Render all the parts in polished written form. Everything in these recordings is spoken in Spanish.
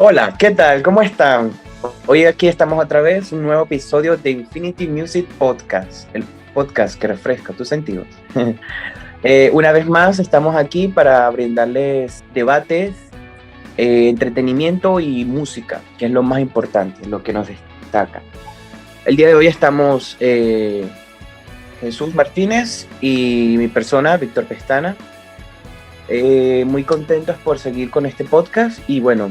Hola, ¿qué tal? ¿Cómo están? Hoy aquí estamos otra vez, un nuevo episodio de Infinity Music Podcast, el podcast que refresca tus sentidos. Una vez más estamos aquí para brindarles debates, entretenimiento y música, que es lo más importante, lo que nos destaca. El día de hoy estamos Jesús Martínez y mi persona, Víctor Pestana. Muy contentos por seguir con este podcast y bueno,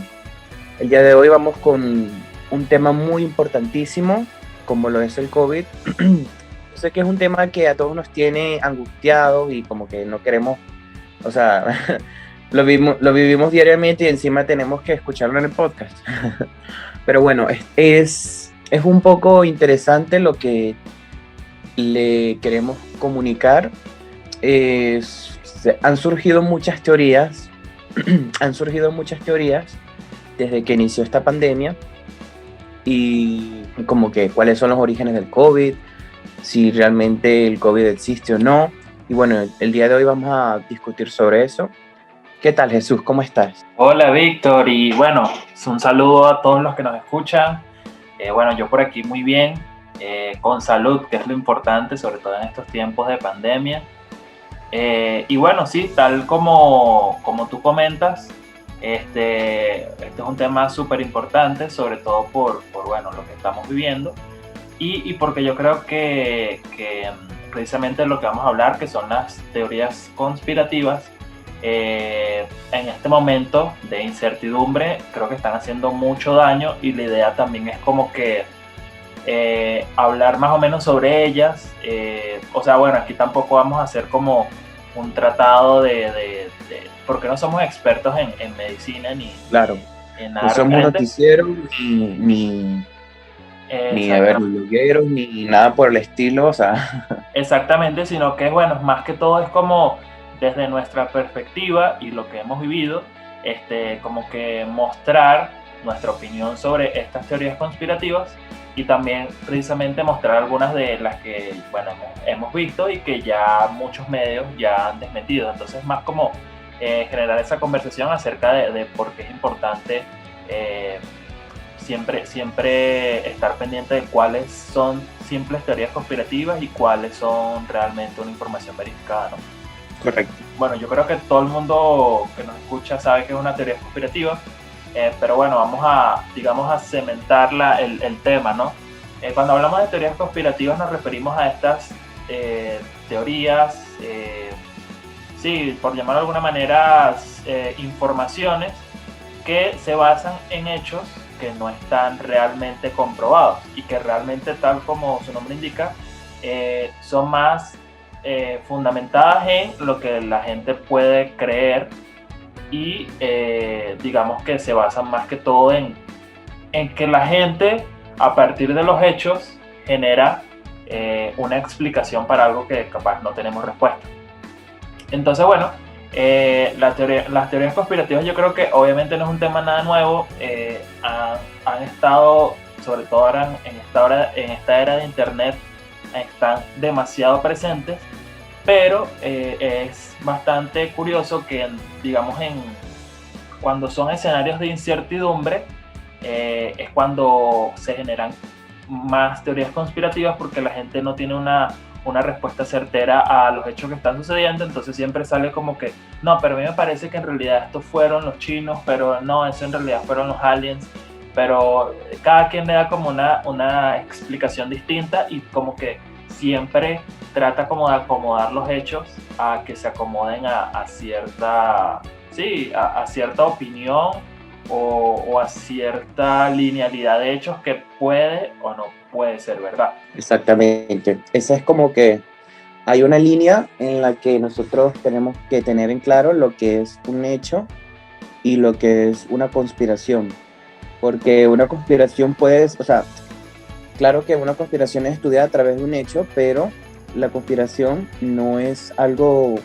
el día de hoy vamos con un tema muy importantísimo, como lo es el COVID. Yo sé que es un tema que a todos nos tiene angustiados y como que no queremos, o sea, lo vivimos diariamente y encima tenemos que escucharlo en el podcast. Pero bueno, es un poco interesante lo que le queremos comunicar. Han surgido muchas teorías, han surgido muchas teorías desde que inició esta pandemia y como que cuáles son los orígenes del COVID, si realmente el COVID existe o no. Y bueno, el día de hoy vamos a discutir sobre eso. ¿Qué tal, Jesús? ¿Cómo estás? Hola Víctor, y bueno, un saludo a todos los que nos escuchan. Bueno, yo por aquí muy bien, con salud, que es lo importante, sobre todo en estos tiempos de pandemia. Y bueno, sí, tal como tú comentas, este es un tema súper importante, sobre todo por bueno, lo que estamos viviendo y porque yo creo que precisamente lo que vamos a hablar, que son las teorías conspirativas, en este momento de incertidumbre, creo que están haciendo mucho daño y la idea también es como que hablar más o menos sobre ellas. O sea, bueno, aquí tampoco vamos a hacer como un tratado porque no somos expertos en medicina ni Claro, en no nada somos referente. noticieros ni a ver, ni blogueros, ni nada por el estilo, o sea. Exactamente, sino que bueno, más que todo es como desde nuestra perspectiva y lo que hemos vivido, como que mostrar nuestra opinión sobre estas teorías conspirativas y también precisamente mostrar algunas de las que bueno, hemos visto y que ya muchos medios ya han desmentido. Entonces más como generar esa conversación acerca de por qué es importante siempre estar pendiente de cuáles son simples teorías conspirativas y cuáles son realmente una información verificada, ¿no? Correcto. Bueno, yo creo que todo el mundo que nos escucha sabe que es una teoría conspirativa, pero bueno, vamos a cementar el tema, ¿no? Cuando hablamos de teorías conspirativas nos referimos a estas teorías, sí, por llamarlo de alguna manera, informaciones que se basan en hechos que no están realmente comprobados y que realmente, tal como su nombre indica, son más fundamentadas en lo que la gente puede creer y digamos que se basan más que todo en que la gente a partir de los hechos genera una explicación para algo que capaz no tenemos respuesta. Entonces, bueno, las teorías conspirativas yo creo que obviamente no es un tema nada nuevo. Han estado, sobre todo ahora en esta era de internet, están demasiado presentes, pero es bastante curioso que, digamos, cuando son escenarios de incertidumbre, es cuando se generan más teorías conspirativas porque la gente no tiene una respuesta certera a los hechos que están sucediendo. Entonces siempre sale como que no, pero a mí me parece que en realidad estos fueron los chinos, pero no, eso en realidad fueron los aliens. Pero cada quien le da como una explicación distinta y como que siempre trata como de acomodar los hechos a que se acomoden a cierta, sí, a cierta opinión o a cierta linealidad de hechos que puede o no puede ser verdad. Exactamente. Esa es como que hay una línea en la que nosotros tenemos que tener en claro lo que es un hecho y lo que es una conspiración. Porque una conspiración puede, o sea, claro que una conspiración es estudiada a través de un hecho, pero la conspiración no es algo,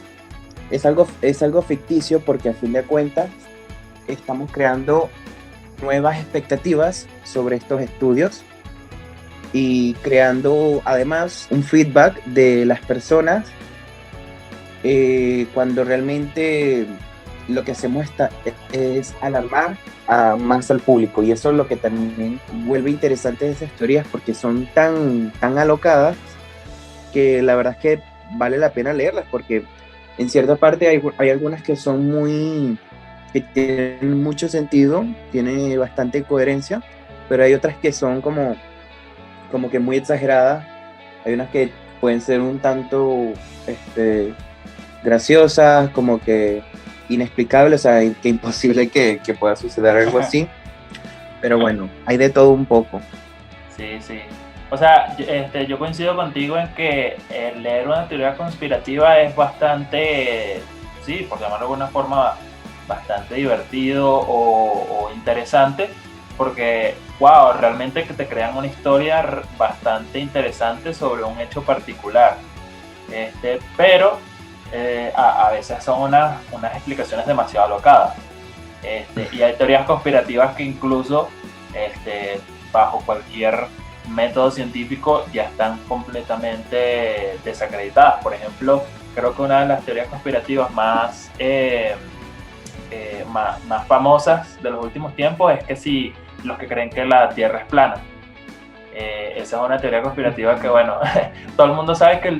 es algo ficticio porque a fin de cuentas estamos creando nuevas expectativas sobre estos estudios y creando además un feedback de las personas cuando realmente lo que hacemos es alarmar más al público, y eso es lo que también vuelve interesante esas teorías, porque son tan alocadas que la verdad es que vale la pena leerlas, porque en cierta parte hay algunas que son que tienen mucho sentido, tiene bastante coherencia, pero hay otras que son como que muy exageradas. Hay unas que pueden ser un tanto graciosas, como que inexplicables, o sea, que imposible que pueda suceder algo así. Pero bueno, hay de todo un poco. Sí, sí. O sea, yo coincido contigo en que leer una teoría conspirativa es bastante, sí, por llamarlo de alguna forma, bastante divertido o interesante, porque, wow, realmente que te crean una historia bastante interesante sobre un hecho particular. Pero a veces son unas explicaciones demasiado alocadas. Y hay teorías conspirativas que incluso bajo cualquier método científico ya están completamente desacreditadas. Por ejemplo, creo que una de las teorías conspirativas más famosas de los últimos tiempos es que si los que creen que la Tierra es plana. Esa es una teoría conspirativa que, bueno, todo el mundo sabe que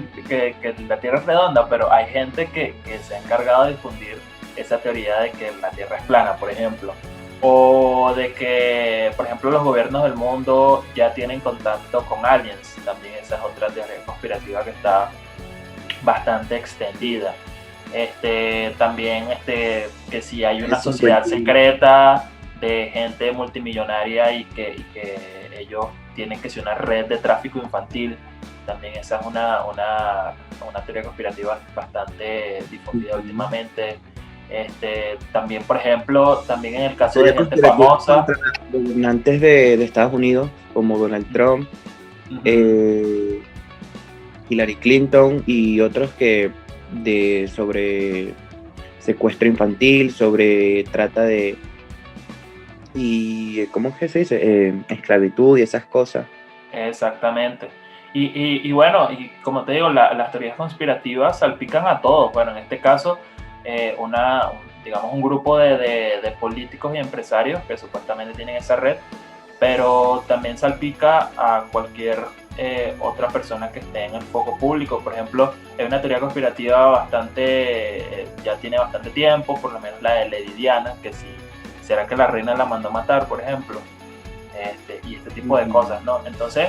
la Tierra es redonda, pero hay gente que se ha encargado de difundir esa teoría de que la Tierra es plana, por ejemplo. O de que, por ejemplo, los gobiernos del mundo ya tienen contacto con aliens. También esa es otra teoría conspirativa que está bastante extendida. También que si hay una sociedad secreta de gente multimillonaria y que ellos tienen que ser una red de tráfico infantil. También esa es una teoría conspirativa bastante difundida últimamente. También, por ejemplo, también en el caso de gente famosa, gobernantes de Estados Unidos como Donald Trump, Hillary Clinton y otros que sobre secuestro infantil, sobre trata y ¿cómo es que se dice? Esclavitud y esas cosas. Exactamente. Y bueno, y como te digo, las teorías conspirativas salpican a todos. Bueno, en este caso, digamos un grupo de políticos y empresarios que supuestamente tienen esa red, pero también salpica a cualquier otra persona que esté en el foco público. Por ejemplo, hay una teoría conspirativa ya tiene bastante tiempo, por lo menos la de Lady Diana, que si será que la reina la mandó a matar, por ejemplo, y este tipo de cosas, ¿no? Entonces,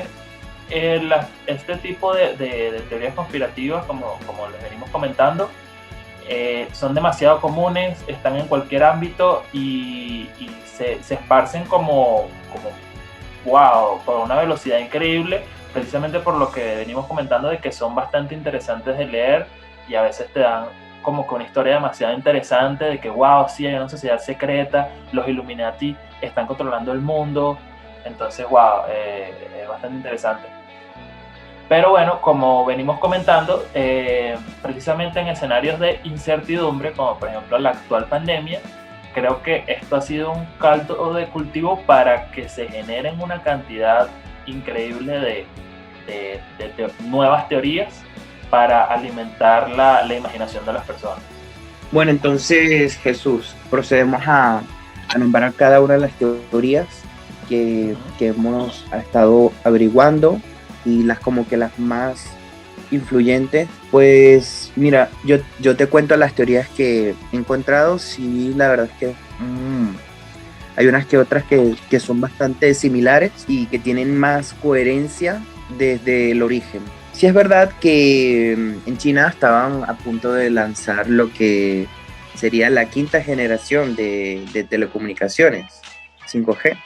este tipo de teorías conspirativas, como les venimos comentando, son demasiado comunes, están en cualquier ámbito y se esparcen como wow, por una velocidad increíble, precisamente por lo que venimos comentando de que son bastante interesantes de leer y a veces te dan como que una historia demasiado interesante de que wow, sí, hay una sociedad secreta, los Illuminati están controlando el mundo, entonces wow, es bastante interesante. Pero bueno, como venimos comentando, precisamente en escenarios de incertidumbre, como por ejemplo la actual pandemia, creo que esto ha sido un caldo de cultivo para que se generen una cantidad increíble de nuevas teorías para alimentar la imaginación de las personas. Bueno, entonces, Jesús, procedemos a nombrar cada una de las teorías que hemos estado averiguando y como que las más influyentes. Pues mira, yo te cuento las teorías que he encontrado. Sí, la verdad es que hay unas que otras que son bastante similares y que tienen más coherencia desde el origen. Sí es verdad que en China estaban a punto de lanzar lo que sería la quinta generación de telecomunicaciones, 5G.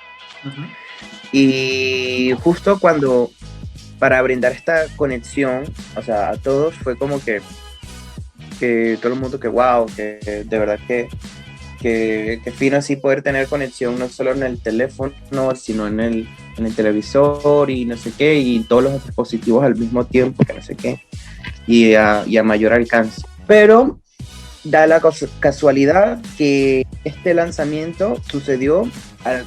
Uh-huh. Y justo para brindar esta conexión, o sea, a todos, fue como que todo el mundo que wow, que de verdad que fino así poder tener conexión no solo en el teléfono, sino en el televisor y no sé qué, y todos los dispositivos al mismo tiempo, que no sé qué, y a mayor alcance. Pero da la casualidad que este lanzamiento sucedió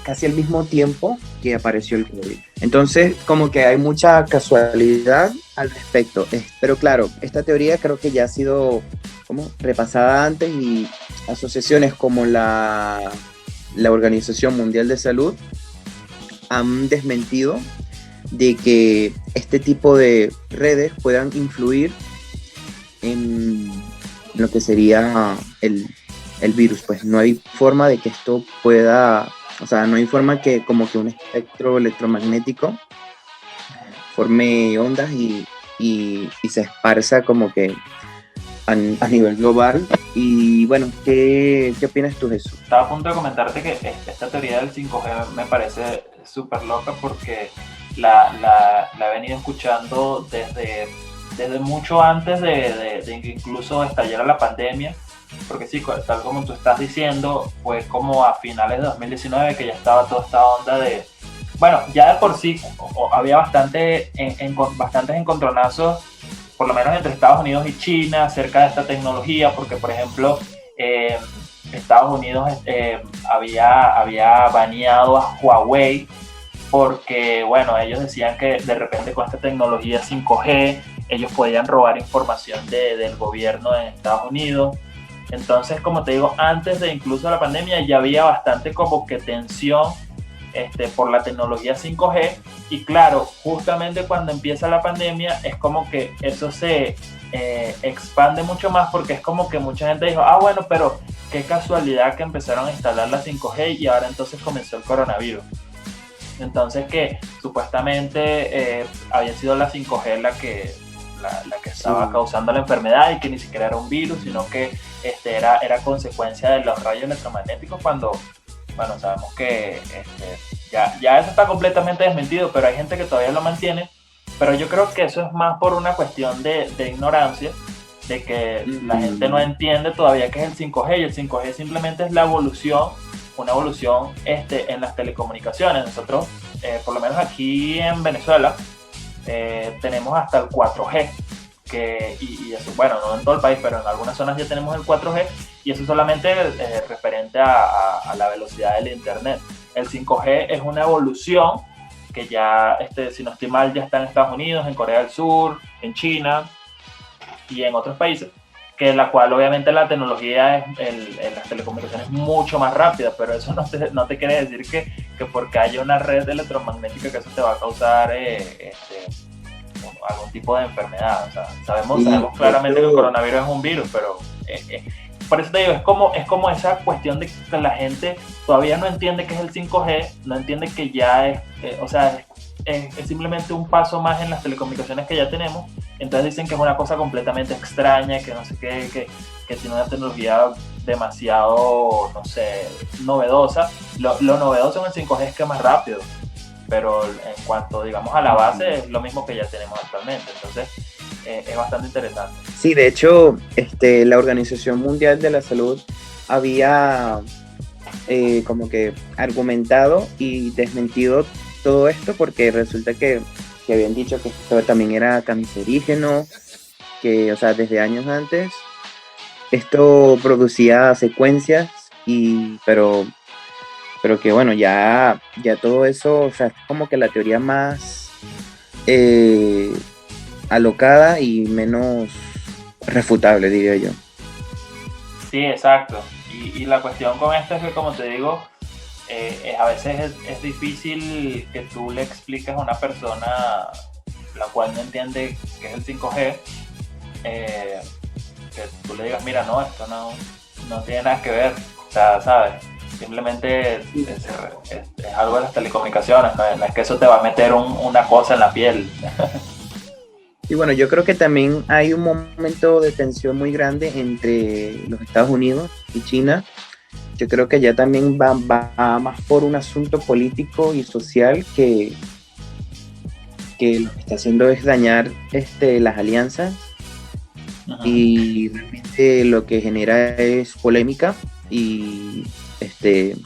casi al mismo tiempo que apareció el COVID. Entonces, como que hay mucha casualidad al respecto. Pero claro, esta teoría creo que ya ha sido repasada antes, y asociaciones como la la Organización Mundial de Salud han desmentido de que este tipo de redes puedan influir en lo que sería el virus. Pues no hay forma de que esto pueda, o sea, no hay forma que como que un espectro electromagnético forme ondas y se esparza como que a nivel global. Y bueno, ¿qué opinas tú de eso? Estaba a punto de comentarte que esta teoría del 5G me parece súper loca porque la he venido escuchando desde mucho antes de que incluso estallara la pandemia, porque sí, tal como tú estás diciendo, fue como a finales de 2019 que ya estaba toda esta onda de, bueno, ya de por sí había bastantes encontronazos, por lo menos entre Estados Unidos y China, acerca de esta tecnología, porque por ejemplo, Estados Unidos había baneado a Huawei, porque bueno, ellos decían que de repente con esta tecnología 5G, ellos podían robar información del gobierno en Estados Unidos. Entonces, como te digo, antes de incluso la pandemia ya había bastante como que tensión por la tecnología 5G, y claro, justamente cuando empieza la pandemia es como que eso se expande mucho más, porque es como que mucha gente dijo, bueno, pero qué casualidad que empezaron a instalar la 5G y ahora entonces comenzó el coronavirus. Entonces que supuestamente había sido la 5G la que estaba causando la enfermedad, y que ni siquiera era un virus, sino que era consecuencia de los rayos electromagnéticos, cuando, bueno, sabemos que ya eso está completamente desmentido, pero hay gente que todavía lo mantiene. Pero yo creo que eso es más por una cuestión de ignorancia, de que la gente no entiende todavía qué es el 5G, y el 5G simplemente es una evolución en las telecomunicaciones. Nosotros, por lo menos aquí en Venezuela, tenemos hasta el 4G, y eso, bueno, no en todo el país, pero en algunas zonas ya tenemos el 4G, y eso solamente referente a la velocidad del internet. El 5G es una evolución que ya, si no estoy mal, ya está en Estados Unidos, en Corea del Sur, en China y en otros países, que la cual obviamente la tecnología en las telecomunicaciones es mucho más rápida, pero eso no te quiere decir que porque haya una red electromagnética que eso te va a causar algún tipo de enfermedad. O sea, sabemos claramente que el coronavirus es un virus, pero por eso te digo, es como esa cuestión de que la gente todavía no entiende qué es el 5G, no entiende que ya es simplemente un paso más en las telecomunicaciones que ya tenemos. Entonces dicen que es una cosa completamente extraña, que no sé qué, que tiene una tecnología demasiado, no sé, novedosa. Lo novedoso en el 5G es que es más rápido, pero en cuanto, digamos, a la base, es lo mismo que ya tenemos actualmente. Entonces es bastante interesante. Sí, de hecho, la Organización Mundial de la Salud había como que argumentado y desmentido todo esto, porque resulta que habían dicho que esto también era cancerígeno, que, o sea, desde años antes esto producía secuencias, pero que bueno, ya todo eso, o sea, es como que la teoría más alocada y menos refutable, diría yo. Sí, exacto. Y la cuestión con esto es que, como te digo, a veces es difícil que tú le expliques a una persona la cual no entiende qué es el 5G, que tú le digas, mira, no, esto no tiene nada que ver, o sea, ¿sabes? Simplemente es algo de las telecomunicaciones, no es que eso te va a meter una cosa en la piel. Y bueno, yo creo que también hay un momento de tensión muy grande entre los Estados Unidos y China. Yo creo que ya también va más por un asunto político y social, que lo que está haciendo es dañar las alianzas. Ajá. Y realmente lo que genera es polémica y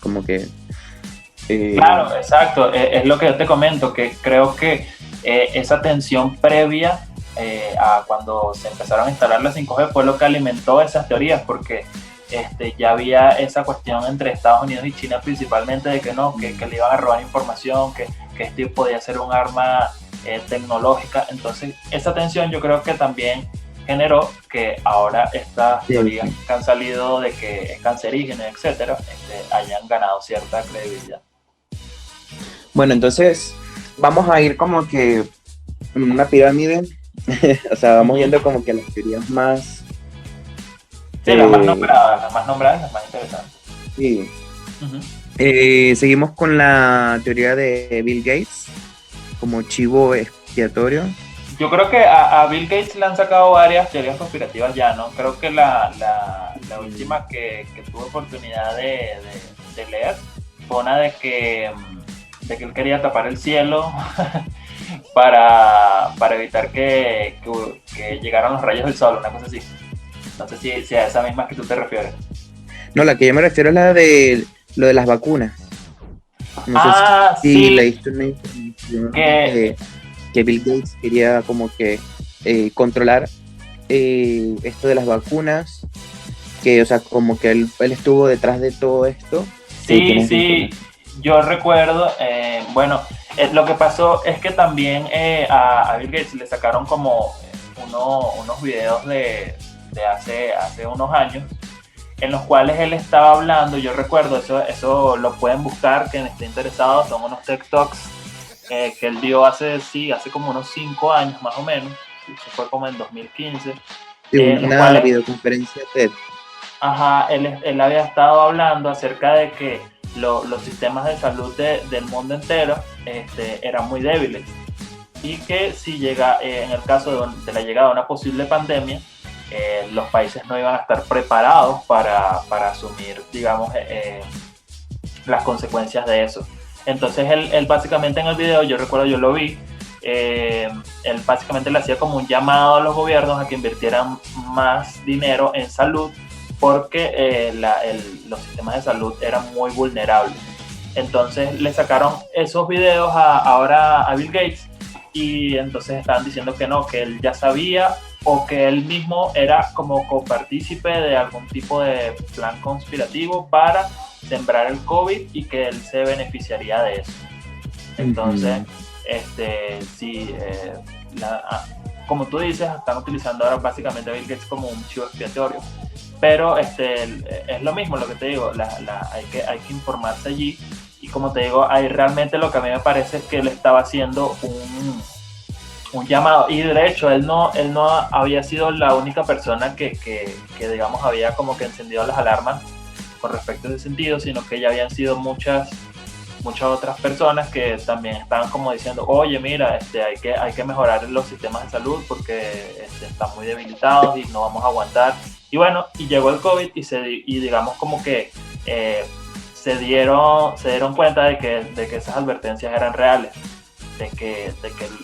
como que... Claro, exacto, es lo que yo te comento, que creo que esa tensión previa a cuando se empezaron a instalar la 5G fue lo que alimentó esas teorías, porque ya había esa cuestión entre Estados Unidos y China principalmente, de que que le iban a robar información, que podía ser un arma tecnológica. Entonces esa tensión yo creo que también generó que ahora estas teorías que han salido de que es cancerígeno, etcétera, hayan ganado cierta credibilidad. Bueno, entonces vamos a ir como que en una pirámide, o sea, vamos yendo como que a las teorías más... Sí, las más nombradas, las más interesantes. Sí. Seguimos con la teoría de Bill Gates como chivo expiatorio. Yo creo que a Bill Gates le han sacado varias teorías conspirativas ya, ¿no? Creo que la última que tuve oportunidad de leer fue una de que él quería tapar el cielo para evitar que llegaran los rayos del sol, una cosa así. No sé si a esa misma que tú te refieres. No, la que yo me refiero es la de lo de las vacunas. No sé si sí. leíste una información que Bill Gates quería como que controlar esto de las vacunas, que o sea, como que él estuvo detrás de todo esto. Sí, yo recuerdo, bueno, lo que pasó es que también a Bill Gates le sacaron como unos videos de hace unos años, en los cuales él estaba hablando. Yo recuerdo, eso lo pueden buscar, quien esté interesado, son unos TikToks que él dio hace como unos 5 años más o menos, eso fue como en 2015. Una videoconferencia TED. Ajá, él había estado hablando acerca de que los sistemas de salud del mundo entero eran muy débiles, y que si llega, en el caso de la llegada de una posible pandemia, los países no iban a estar preparados para asumir, digamos, las consecuencias de eso. Entonces él básicamente en el video, yo recuerdo, yo lo vi, él básicamente le hacía como un llamado a los gobiernos a que invirtieran más dinero en salud, porque los sistemas de salud eran muy vulnerables. Entonces le sacaron esos videos ahora a Bill Gates, y entonces estaban diciendo que no, que él ya sabía, o que él mismo era como copartícipe de algún tipo de plan conspirativo para sembrar el COVID, y que él se beneficiaría de eso. Entonces, sí, como tú dices, están utilizando ahora básicamente a Bill Gates como un chivo expiatorio. Pero es lo mismo, lo que te digo, hay que informarse allí, y como te digo, ahí realmente lo que a mí me parece es que él estaba haciendo un llamado, y de hecho él no había sido la única persona que digamos había como que encendido las alarmas con respecto a ese sentido, sino que ya habían sido muchas otras personas que también estaban como diciendo, oye, mira, hay que mejorar los sistemas de salud porque están muy debilitados y no vamos a aguantar. Y bueno, y llegó el COVID, y digamos como que se dieron cuenta de que esas advertencias eran reales, de que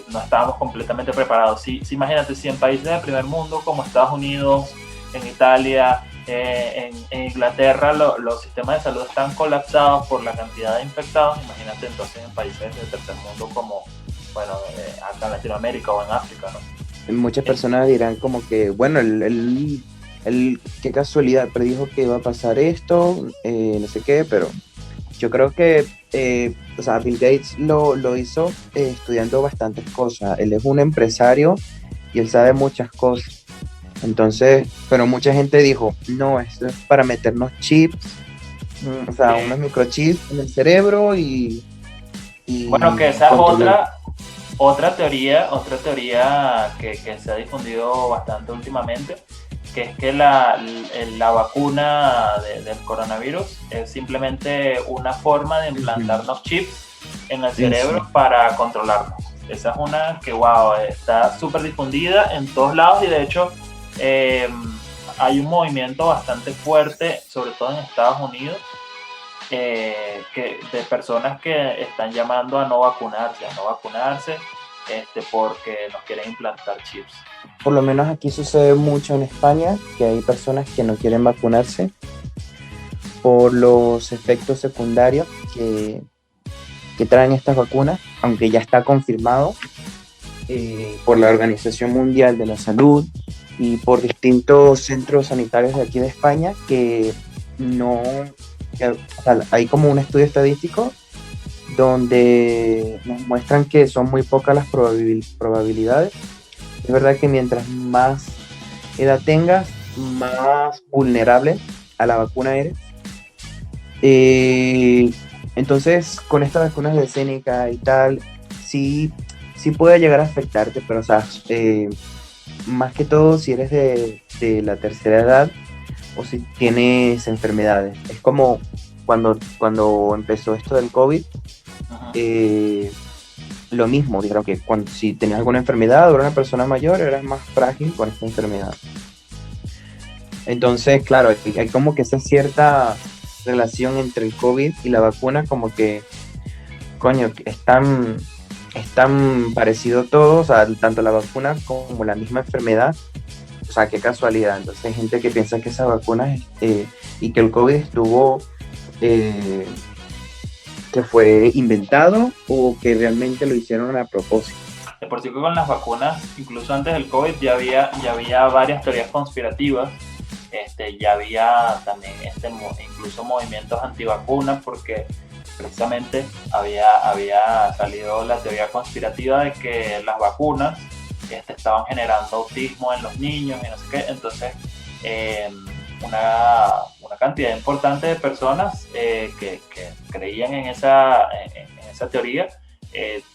no estábamos completamente preparados. Sí, imagínate, si en países del primer mundo como Estados Unidos, en Italia, en Inglaterra, los sistemas de salud están colapsados por la cantidad de infectados, imagínate entonces en países del tercer mundo como, bueno, acá en Latinoamérica o en África, ¿no? Muchas personas dirán como que, bueno, qué casualidad, predijo que iba a pasar esto, no sé qué, pero yo creo que o sea, Bill Gates lo hizo estudiando bastantes cosas. Él es un empresario y él sabe muchas cosas. Entonces, pero mucha gente dijo, no, esto es para meternos chips, o sea, unos microchips en el cerebro y bueno, que esa es otra teoría que se ha difundido bastante últimamente, que es que la vacuna del coronavirus es simplemente una forma de implantarnos chips en el cerebro para controlarnos. Esa es una que, wow, está súper difundida en todos lados, y de hecho hay un movimiento bastante fuerte, sobre todo en Estados Unidos, de personas que están llamando a no vacunarse, porque nos quieren implantar chips. Por lo menos aquí sucede mucho en España, que hay personas que no quieren vacunarse por los efectos secundarios que traen estas vacunas, aunque ya está confirmado por la Organización Mundial de la Salud y por distintos centros sanitarios de aquí de España, que o sea, hay como un estudio estadístico donde nos muestran que son muy pocas las probabilidades. Es verdad que mientras más edad tengas, más vulnerable a la vacuna eres. Entonces, con estas vacunas de Seneca y tal, sí, sí puede llegar a afectarte, pero, o sea, más que todo si eres de la tercera edad o si tienes enfermedades. Es como cuando empezó esto del COVID, eh, lo mismo, dijeron que si tenías alguna enfermedad o eras una persona mayor, eras más frágil con esta enfermedad. Entonces, claro, hay como que esa cierta relación entre el COVID y la vacuna, como que, coño, es tan parecido todo, o sea, tanto la vacuna como la misma enfermedad, o sea, qué casualidad. Entonces hay gente que piensa que esa vacuna y que el COVID estuvo, que fue inventado o que realmente lo hicieron a propósito. De por sí que con las vacunas, incluso antes del COVID, ya había varias teorías conspirativas. Ya había también incluso movimientos antivacunas, porque precisamente había salido la teoría conspirativa de que las vacunas estaban generando autismo en los niños y no sé qué. Entonces, una cantidad importante de personas que creían en esa teoría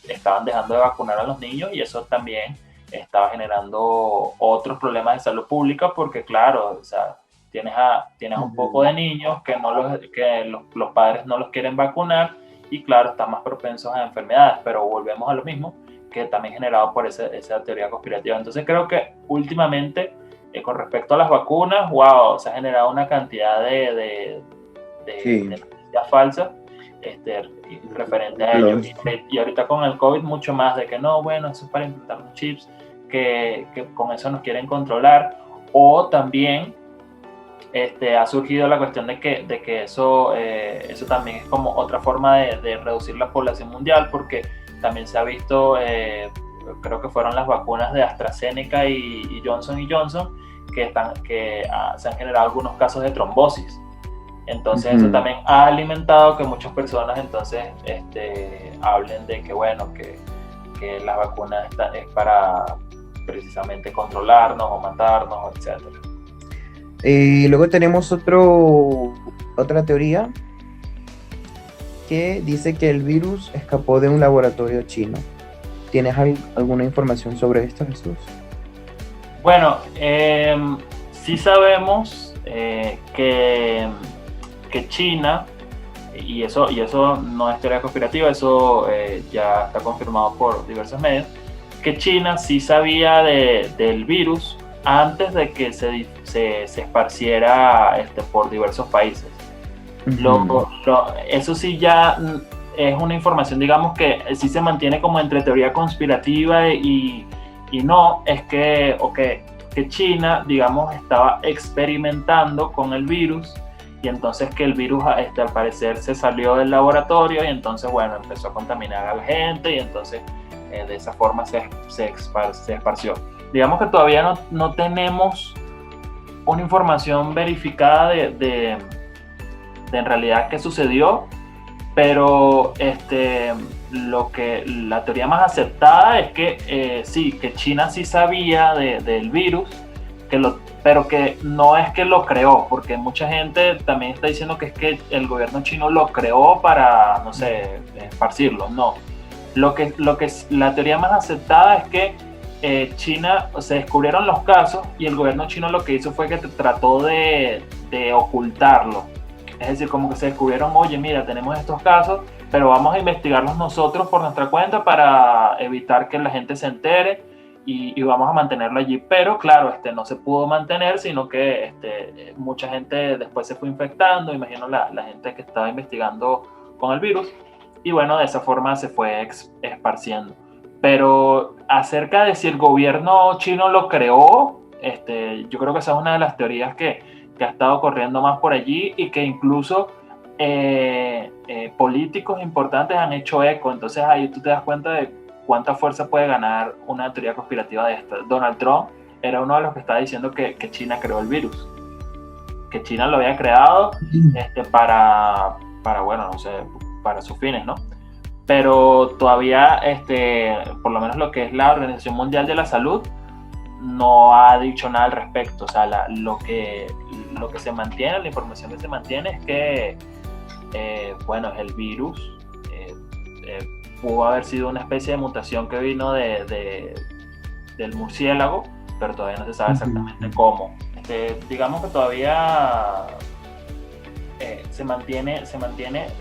estaban dejando de vacunar a los niños, y eso también estaba generando otros problemas de salud pública, porque claro, o sea, tienes un poco de niños que los padres no los quieren vacunar, y claro, están más propensos a enfermedades, pero volvemos a lo mismo, que también generado por esa teoría conspirativa. Entonces creo que últimamente, con respecto a las vacunas, wow, se ha generado una cantidad de noticias falsas referente a ello. Y ahorita con el COVID mucho más de que no, bueno, eso es para implantar los chips, que con eso nos quieren controlar. O también ha surgido la cuestión de que eso también es como otra forma de reducir la población mundial, porque también se ha visto, creo que fueron las vacunas de AstraZeneca y Johnson Johnson, que se han generado algunos casos de trombosis. Entonces eso también ha alimentado que muchas personas entonces hablen de que bueno, que las vacunas es para precisamente controlarnos o matarnos, etc. Luego tenemos otra teoría que dice que el virus escapó de un laboratorio chino. ¿Tienes alguna información sobre esto, Jesús? Bueno, sí sabemos que China, y eso no es teoría conspirativa, eso ya está confirmado por diversos medios, que China sí sabía del virus antes de que se esparciera por diversos países. Eso sí ya es una información, digamos, que sí se mantiene como entre teoría conspirativa y no, es que China, digamos, estaba experimentando con el virus, y entonces que el virus al parecer se salió del laboratorio, y entonces bueno, empezó a contaminar a la gente, y entonces de esa forma se esparció. Digamos que todavía no tenemos una información verificada de en realidad qué sucedió, pero la teoría más aceptada es que sí, que China sí sabía del virus, pero que no es que lo creó, porque mucha gente también está diciendo que es que el gobierno chino lo creó para, no sé, esparcirlo. No. La teoría más aceptada es que China, se descubrieron los casos, y el gobierno chino lo que hizo fue que trató de ocultarlo. Es decir, como que se descubrieron, oye, mira, tenemos estos casos, pero vamos a investigarlos nosotros por nuestra cuenta para evitar que la gente se entere, y vamos a mantenerlo allí. Pero claro, no se pudo mantener, sino que mucha gente después se fue infectando, imagino la gente que estaba investigando con el virus, y bueno, de esa forma se fue esparciendo. Pero acerca de si el gobierno chino lo creó, yo creo que esa es una de las teorías que ha estado corriendo más por allí, y que incluso políticos importantes han hecho eco. Entonces ahí tú te das cuenta de cuánta fuerza puede ganar una teoría conspirativa de esta. Donald Trump era uno de los que estaba diciendo que China creó el virus, que China lo había creado para bueno, no sé, para sus fines, ¿no? Pero todavía, por lo menos lo que es la Organización Mundial de la Salud, no ha dicho nada al respecto. O sea, lo que se mantiene, la información que se mantiene es que, bueno, el virus pudo haber sido una especie de mutación que vino del murciélago, pero todavía no se sabe exactamente cómo. Digamos que todavía se mantiene, o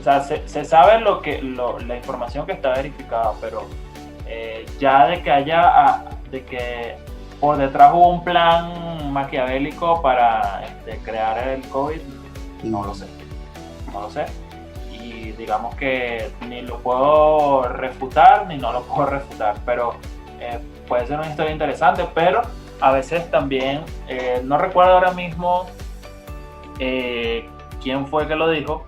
sea, se sabe la información que está verificada, pero ya de que por detrás hubo un plan maquiavélico para crear el COVID, no lo sé. Y digamos que ni lo puedo refutar ni no lo puedo refutar, pero puede ser una historia interesante, pero a veces también, no recuerdo ahora mismo quién fue que lo dijo,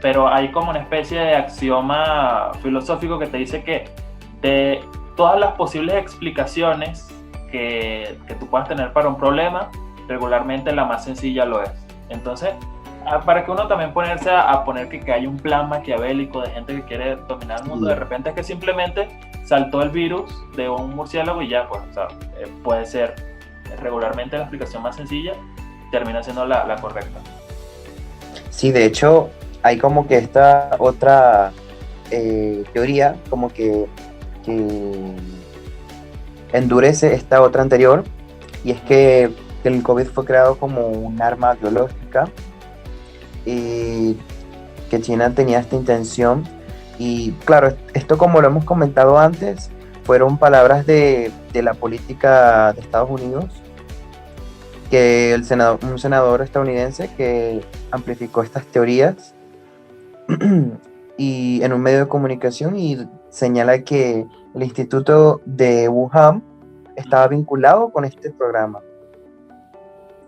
pero hay como una especie de axioma filosófico que te dice que de todas las posibles explicaciones que tú puedas tener para un problema, regularmente la más sencilla lo es. Entonces, para que uno también ponerse a poner que hay un plan maquiavélico de gente que quiere dominar el mundo, de repente es que simplemente saltó el virus de un murciélago y ya, pues, o sea, puede ser regularmente la explicación más sencilla, termina siendo la correcta. Sí, de hecho, hay como que esta otra teoría, como que endurece esta otra anterior, y es que el COVID fue creado como un arma biológica y que China tenía esta intención. Y claro, esto, como lo hemos comentado antes, fueron palabras de la política de Estados Unidos, que un senador estadounidense que amplificó estas teorías y en un medio de comunicación, y señala que el Instituto de Wuhan estaba vinculado con este programa.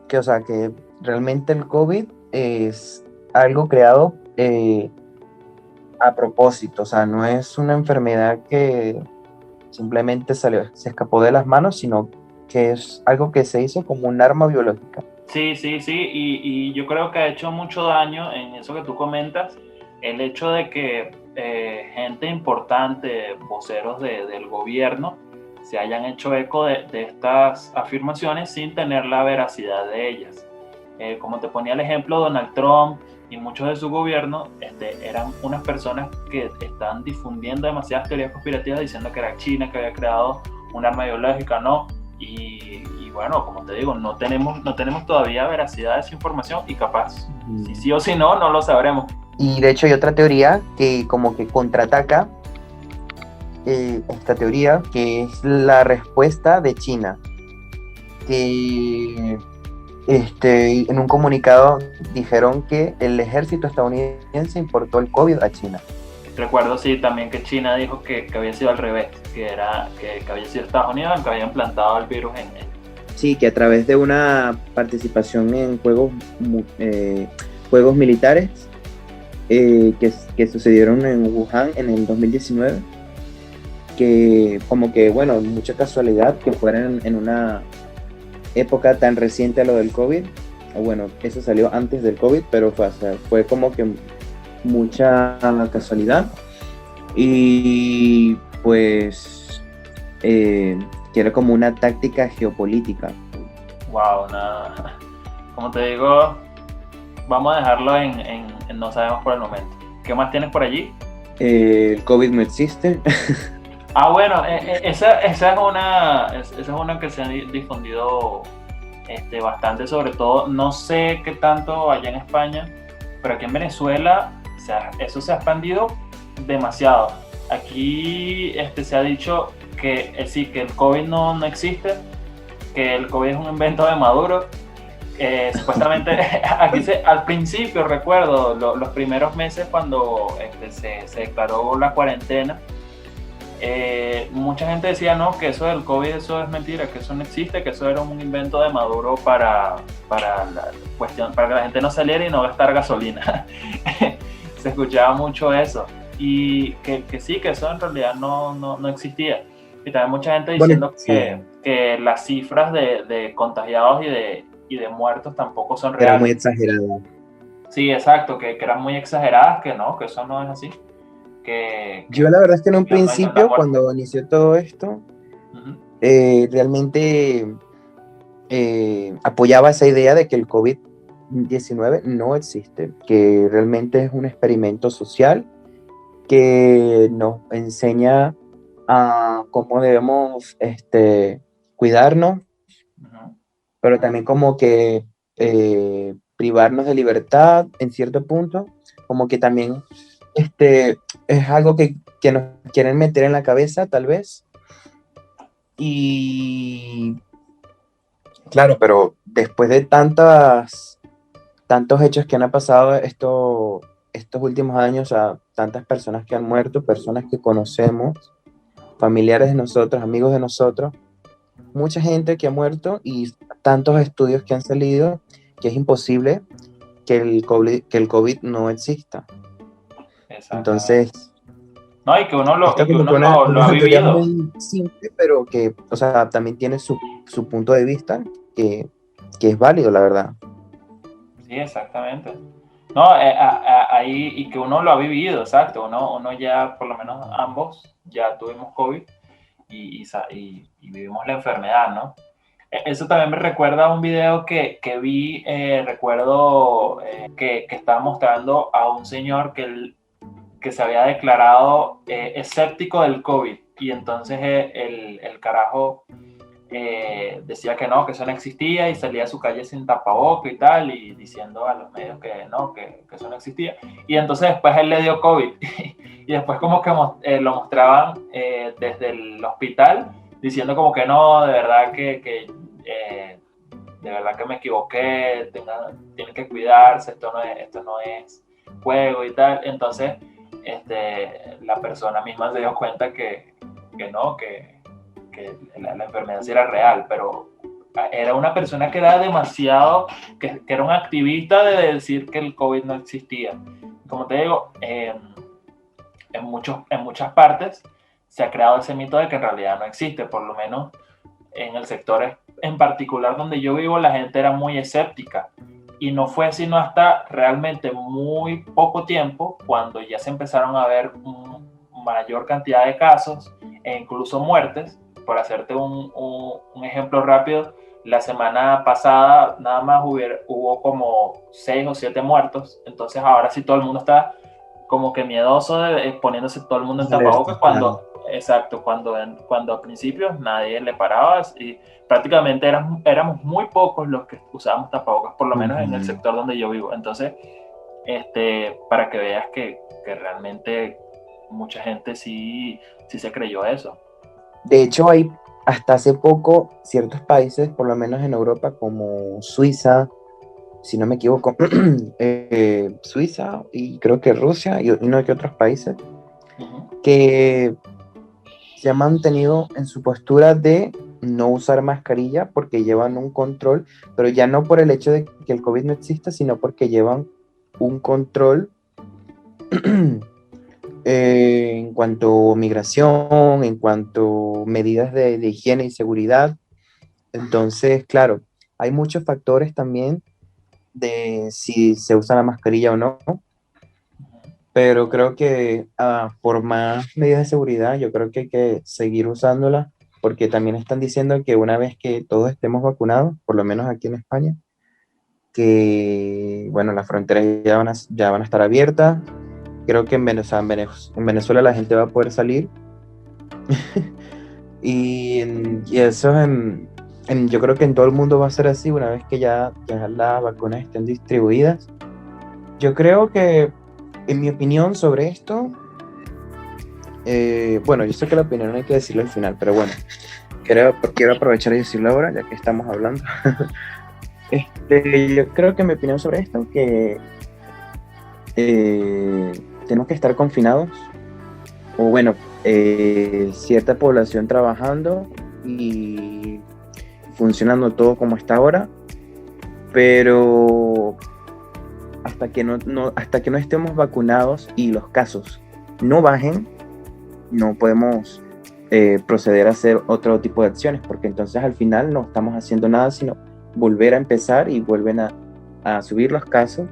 Que, o sea, que realmente el COVID es algo creado a propósito. O sea, no es una enfermedad que simplemente se escapó de las manos, sino que es algo que se hizo como un arma biológica. Sí, y yo creo que ha hecho mucho daño en eso que tú comentas, el hecho de que gente importante, voceros del gobierno, se hayan hecho eco de estas afirmaciones sin tener la veracidad de ellas. Como te ponía el ejemplo, Donald Trump y muchos de su gobierno eran unas personas que están difundiendo demasiadas teorías conspirativas diciendo que era China que había creado un arma biológica, ¿no? Y bueno, como te digo, no tenemos todavía veracidad de esa información, y capaz, si sí o si no lo sabremos. Y de hecho hay otra teoría que como que contraataca esta teoría, que es la respuesta de China, que en un comunicado dijeron que el ejército estadounidense importó el COVID a China. Recuerdo, sí, también que China dijo que había sido al revés, que había sido Estados Unidos el que había implantado el virus en él. Sí, que a través de una participación en juegos militares que sucedieron en Wuhan en el 2019, que como que, bueno, mucha casualidad que fueran en una época tan reciente a lo del COVID. Bueno, eso salió antes del COVID, pero fue como que mucha casualidad, y pues que era como una táctica geopolítica. Wow, nada. Como te digo, vamos a dejarlo en no sabemos por el momento. ¿Qué más tienes por allí? El COVID no existe. Bueno, esa es una que se ha difundido bastante, sobre todo, no sé qué tanto allá en España, pero aquí en Venezuela, o sea, eso se ha expandido demasiado. Aquí se ha dicho que sí, que el COVID no existe, que el COVID es un invento de Maduro. Supuestamente, aquí al principio, recuerdo, los primeros meses cuando se declaró la cuarentena, mucha gente decía no, que eso del COVID, eso es mentira, que eso no existe, que eso era un invento de Maduro para que la gente no saliera y no gastar gasolina. Se escuchaba mucho eso, y que sí, que eso en realidad no existía. Y también mucha gente diciendo que las cifras de contagiados y de muertos tampoco son reales. Era muy exagerado. Sí, exacto, que eran muy exageradas, que eso no es así. Yo la verdad es que en un principio, cuando inició todo esto, realmente apoyaba esa idea de que el COVID-19 no existe, que realmente es un experimento social que nos enseña a cómo debemos cuidarnos, Ujú. pero también como que privarnos de libertad en cierto punto, como que también es algo que nos quieren meter en la cabeza tal vez. Y claro, pero después de tantos hechos que han pasado estos últimos años, a tantas personas que han muerto, personas que conocemos, familiares de nosotros, amigos de nosotros, mucha gente que ha muerto y tantos estudios que han salido que es imposible que el COVID no exista. Exactamente. Entonces, No, y que uno lo, esto y que como uno que lo ha una teoría vivido. muy simple, pero que, o sea, también tiene su punto de vista que es válido, la verdad. Sí, exactamente. No, ahí, y que uno lo ha vivido, exacto. Uno ya, por lo menos ambos, ya tuvimos COVID y vivimos la enfermedad, ¿no? Eso también me recuerda a un video que vi, recuerdo que estaba mostrando a un señor que se había declarado escéptico del COVID y entonces el carajo decía que no, que eso no existía y salía a su calle sin tapaboca y tal y diciendo a los medios que no, que eso no existía. Y entonces después él le dio COVID y después como que lo mostraban desde el hospital diciendo como que no, de verdad de verdad que me equivoqué, tienen que cuidarse, esto no es juego y tal. Entonces la persona misma se dio cuenta que no, que la enfermedad sí era real, pero era una persona que era demasiado, que era un activista de decir que el COVID no existía. Como te digo, en muchas partes se ha creado ese mito de que en realidad no existe, por lo menos en el sector en particular donde yo vivo, la gente era muy escéptica. Y no fue sino hasta realmente muy poco tiempo, cuando ya se empezaron a ver mayor cantidad de casos e incluso muertes. Por hacerte un ejemplo rápido, la semana pasada nada más hubo como 6 o 7 muertos. Entonces ahora sí todo el mundo está como que miedoso de poniéndose todo el mundo en tapabocas Alerta, claro. exacto, cuando a principios nadie le paraba y prácticamente éramos muy pocos los que usábamos tapabocas, por lo menos en el Ujú. sector donde yo vivo. Entonces, para que veas que realmente mucha gente sí se creyó eso. De hecho, hay hasta hace poco ciertos países, por lo menos en Europa, como Suiza, si no me equivoco, Suiza y creo que Rusia y no que otros países, Uh-huh. que se han mantenido en su postura de no usar mascarilla porque llevan un control, pero ya no por el hecho de que el COVID no exista, sino porque llevan un control en cuanto a migración, en cuanto a medidas de higiene y seguridad. Entonces, claro, hay muchos factores también de si se usa la mascarilla o no, pero creo que por más medidas de seguridad, yo creo que hay que seguir usándola, porque también están diciendo que una vez que todos estemos vacunados, por lo menos aquí en España, que, bueno, las fronteras ya van a estar abiertas. Creo que en Venezuela la gente va a poder salir. Y eso yo creo que en todo el mundo va a ser así una vez que ya las vacunas estén distribuidas. Yo creo que, en mi opinión sobre esto, bueno, yo sé que la opinión no hay que decirlo al final, pero bueno, quiero aprovechar y decirlo ahora, ya que estamos hablando. Yo creo que mi opinión sobre esto, que tenemos que estar confinados, o bueno, cierta población trabajando y funcionando todo como está ahora, pero hasta que no estemos vacunados y los casos no bajen, no podemos proceder a hacer otro tipo de acciones, porque entonces al final no estamos haciendo nada, sino volver a empezar y vuelven a subir los casos.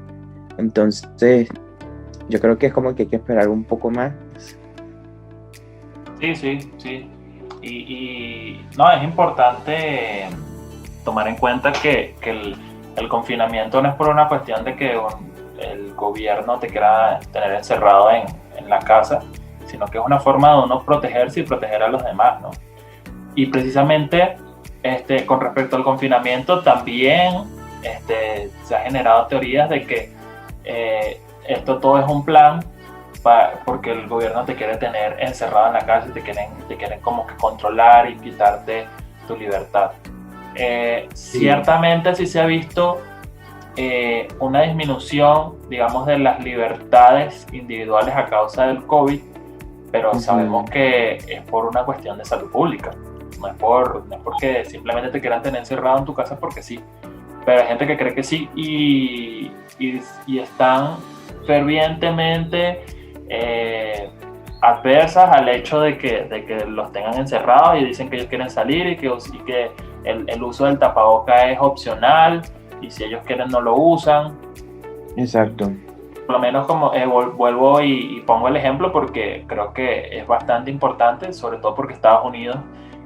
Entonces, yo creo que es como que hay que esperar un poco más. Sí, sí, sí. Y no, es importante tomar en cuenta que el confinamiento no es por una cuestión de que el gobierno te quiera tener encerrado en la casa, sino que es una forma de uno protegerse y proteger a los demás, ¿no? Y precisamente con respecto al confinamiento también se han generado teorías de que esto todo es un plan porque el gobierno te quiere tener encerrado en la casa y te quieren como que controlar y quitarte tu libertad. Ciertamente sí se ha visto una disminución, digamos, de las libertades individuales a causa del COVID, pero sabemos que es por una cuestión de salud pública, no es porque simplemente te quieran tener encerrado en tu casa porque sí, pero hay gente que cree que sí y están fervientemente adversas al hecho de que los tengan encerrados y dicen que ellos quieren salir y que el uso del tapaboca es opcional y si ellos quieren no lo usan. Exacto. Por lo menos como vuelvo y pongo el ejemplo porque creo que es bastante importante, sobre todo porque Estados Unidos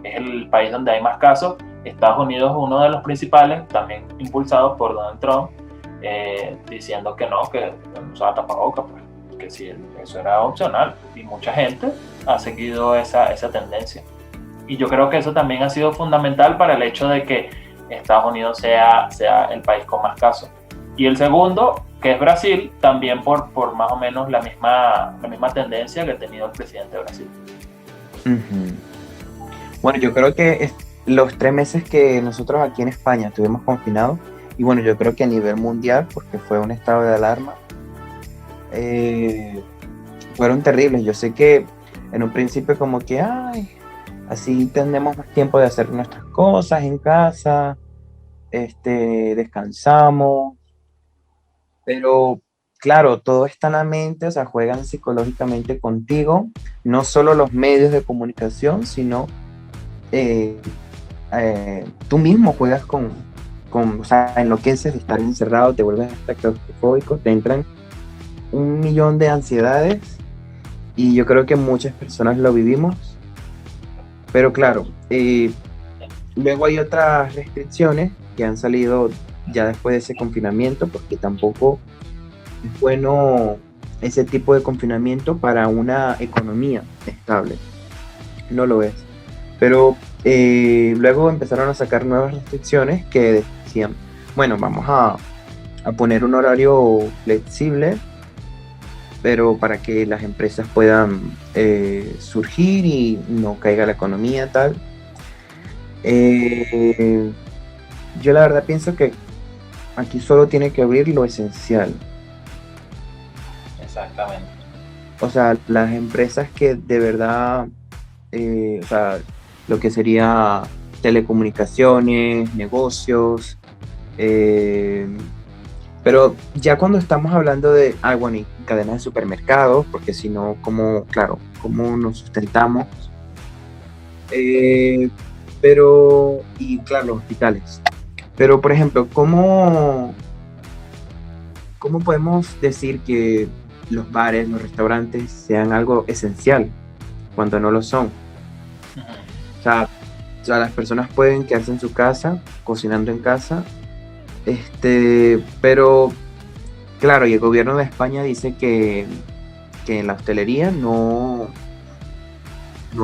es el país donde hay más casos. Estados Unidos es uno de los principales, también impulsado por Donald Trump, diciendo que no, que no usaba tapabocas, pues, que sí, eso era opcional y mucha gente ha seguido esa tendencia. Y yo creo que eso también ha sido fundamental para el hecho de que Estados Unidos sea el país con más casos. Y el segundo, que es Brasil, también por más o menos la misma tendencia que ha tenido el presidente de Brasil. Bueno, yo creo que los 3 meses que nosotros aquí en España estuvimos confinados, y bueno, yo creo que a nivel mundial, porque fue un estado de alarma, fueron terribles. Yo sé que en un principio como que, así tenemos más tiempo de hacer nuestras cosas en casa, descansamos, pero claro, todo está en la mente, o sea, juegan psicológicamente contigo, no solo los medios de comunicación, sino tú mismo juegas o sea, enloqueces de estar encerrado, te vuelves hasta claustrofóbico, te entran 1.000.000 de ansiedades y yo creo que muchas personas lo vivimos, pero claro, luego hay otras restricciones que han salido ya después de ese confinamiento, porque tampoco es bueno ese tipo de confinamiento para una economía estable, no lo es. Pero luego empezaron a sacar nuevas restricciones que decían, bueno, vamos a poner un horario flexible, pero para que las empresas puedan surgir y no caiga la economía, tal. Yo la verdad pienso que aquí solo tiene que abrir lo esencial. Exactamente. O sea, las empresas que de verdad, o sea, lo que sería telecomunicaciones, negocios, pero ya cuando estamos hablando de, bueno, y cadenas de supermercados, porque si no, ¿cómo nos sustentamos? Pero, y claro, los hospitales. Pero, por ejemplo, ¿cómo podemos decir que los bares, los restaurantes sean algo esencial cuando no lo son? O sea, las personas pueden quedarse en su casa, cocinando en casa, pero claro, y el gobierno de España dice que en la hostelería no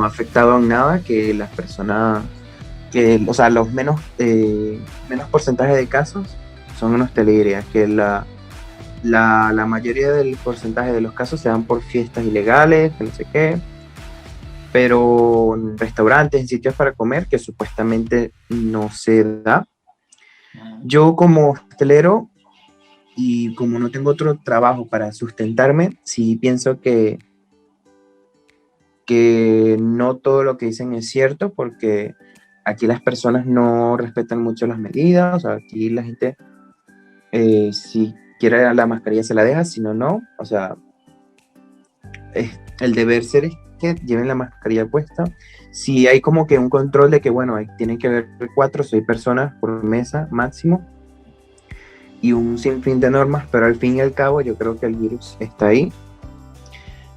ha afectado en nada, que las personas, o sea, los menos porcentaje de casos son en hostelería, que la mayoría del porcentaje de los casos se dan por fiestas ilegales, que no sé qué, pero en restaurantes, en sitios para comer, que supuestamente no se da. Yo como hostelero, y como no tengo otro trabajo para sustentarme, sí pienso que no todo lo que dicen es cierto, porque aquí las personas no respetan mucho las medidas. O sea, aquí la gente, si quiere la mascarilla se la deja, si no, no. O sea, el deber ser es que lleven la mascarilla puesta. Si hay como que un control de que, bueno, tienen que haber 4 o 6 personas por mesa máximo, y un sinfín de normas, pero al fin y al cabo yo creo que el virus está ahí.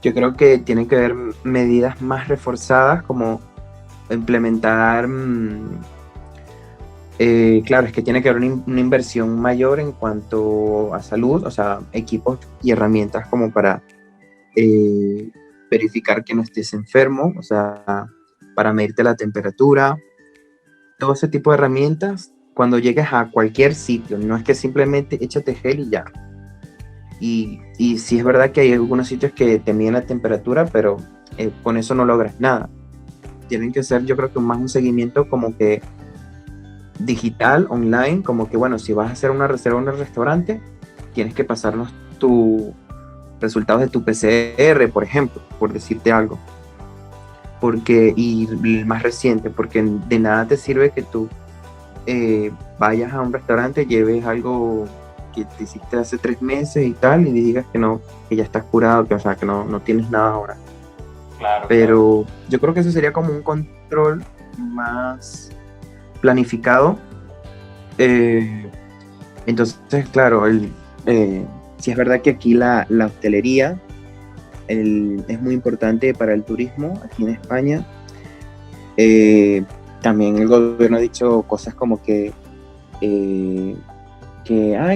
Yo creo que tienen que haber medidas más reforzadas, como implementar Claro, es que tiene que haber una inversión mayor en cuanto a salud, o sea, equipos y herramientas como para eh, verificar que no estés enfermo, o sea, para medirte la temperatura, todo ese tipo de herramientas cuando llegues a cualquier sitio, no es que simplemente échate gel y ya. Y sí es verdad que hay algunos sitios que te miden la temperatura, pero con eso no logras nada. Tienen que ser, yo creo que más un seguimiento como que digital, online, como que bueno, si vas a hacer una reserva en un restaurante, tienes que pasarnos tus resultados de tu PCR, por ejemplo, por decirte algo. Porque, y el más reciente, porque de nada te sirve que tú vayas a un restaurante, lleves algo que te hiciste hace 3 meses y tal, y digas que no, que ya estás curado, que, o sea, que no tienes nada ahora. Claro, Pero yo creo que eso sería como un control más planificado. Eh, entonces, claro, sí es verdad que aquí la hostelería es muy importante para el turismo aquí en España. También el gobierno ha dicho cosas como ay,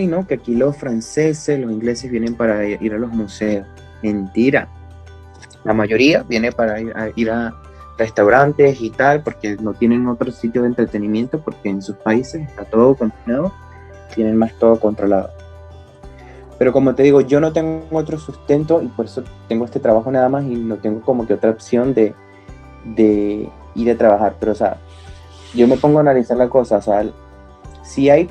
no, que aquí los franceses, los ingleses vienen para ir a los museos. Mentira. La mayoría viene para ir a restaurantes y tal, porque no tienen otro sitio de entretenimiento, porque en sus países está todo confinado, tienen más todo controlado. Pero como te digo, yo no tengo otro sustento y por eso tengo este trabajo nada más y no tengo como que otra opción de ir a trabajar. Pero, o sea, yo me pongo a analizar la cosa, o sea, si hay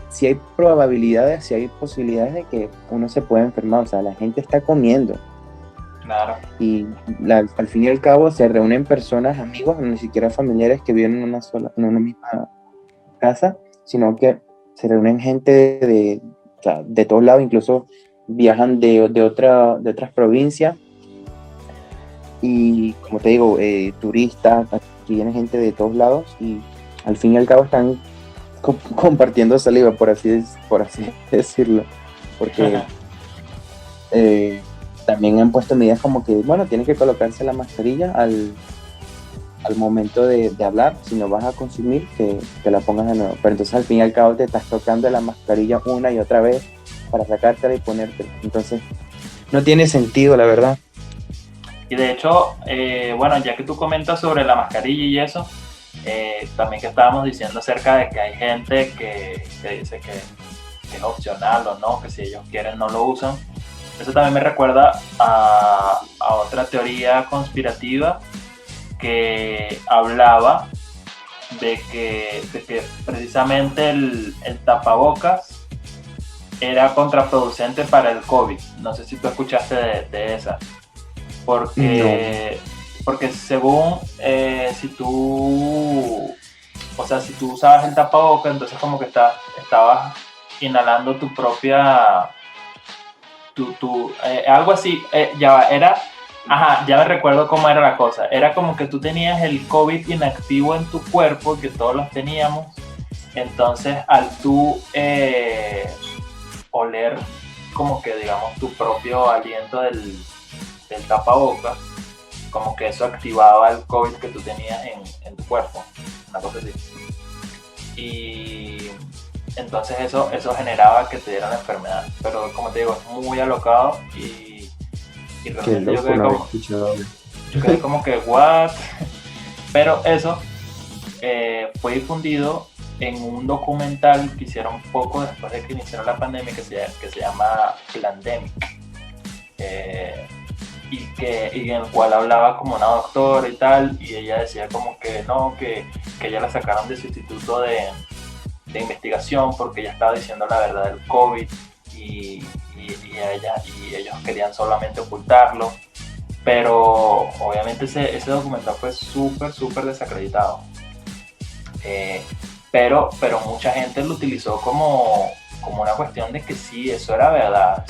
probabilidades, si hay posibilidades de que uno se pueda enfermar, o sea, la gente está comiendo. claro. Y al fin y al cabo se reúnen personas, amigos, ni siquiera familiares que viven en una misma casa, sino que se reúnen gente o sea, de todos lados, incluso viajan de otras provincias. Y como te digo, turistas, aquí viene gente de todos lados y al fin y al cabo están compartiendo saliva, por así decirlo, porque también han puesto medidas como que, bueno, tienen que colocarse la mascarilla al momento de hablar, si no vas a consumir, que la pongas de nuevo, pero entonces al fin y al cabo te estás tocando la mascarilla una y otra vez para sacártela y ponértela, entonces no tiene sentido, la verdad. Y de hecho, bueno, ya que tú comentas sobre la mascarilla y eso, también que estábamos diciendo acerca de que hay gente que dice que es opcional o no, que si ellos quieren no lo usan. Eso también me recuerda a otra teoría conspirativa que hablaba de que precisamente el tapabocas era contraproducente para el COVID. No sé si tú escuchaste de esa. Porque, no. Porque según si tú usabas el tapabocas, entonces como que estabas inhalando tu propia, algo así, ya me recuerdo cómo era la cosa, era como que tú tenías el COVID inactivo en tu cuerpo, que todos los teníamos, entonces al tú oler como que digamos tu propio aliento del tapabocas, como que eso activaba el COVID que tú tenías en tu cuerpo, una cosa así. Y entonces eso generaba que te dieran la enfermedad. Pero como te digo, es muy alocado y realmente yo quedé como que, ¿what? Pero eso fue difundido en un documental que hicieron poco después de que iniciaron la pandemia que se llama Plandemic. Y en el cual hablaba como una doctora y tal, y ella decía como que no, que ella la sacaron de su instituto de investigación porque ella estaba diciendo la verdad del COVID y ellos querían solamente ocultarlo, pero obviamente ese documental fue súper desacreditado, pero mucha gente lo utilizó como una cuestión de que sí, eso era verdad,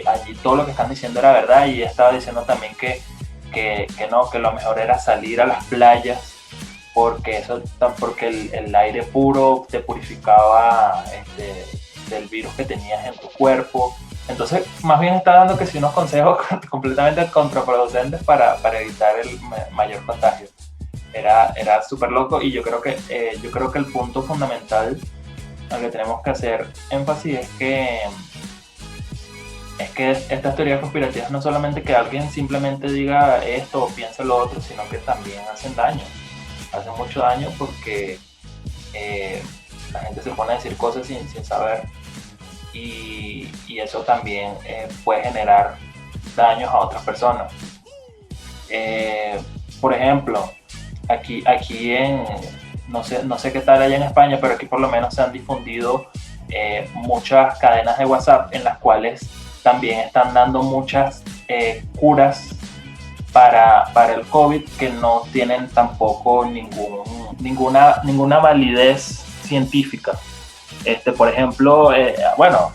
allí todo lo que están diciendo era verdad, y ella estaba diciendo también que no, que lo mejor era salir a las playas porque el aire puro te purificaba del virus que tenías en tu cuerpo. Entonces más bien está dando que sí unos consejos completamente contraproducentes para evitar el mayor contagio. era súper loco, y yo creo que el punto fundamental al que tenemos que hacer énfasis es que estas teorías conspirativas no solamente que alguien simplemente diga esto o piense lo otro, sino que también hacen mucho daño, porque la gente se pone a decir cosas sin saber, y eso también puede generar daños a otras personas. Por ejemplo, aquí no sé qué tal allá en España, pero aquí por lo menos se han difundido muchas cadenas de WhatsApp en las cuales también están dando muchas curas para el COVID, que no tienen tampoco ninguna validez científica. Por ejemplo, bueno,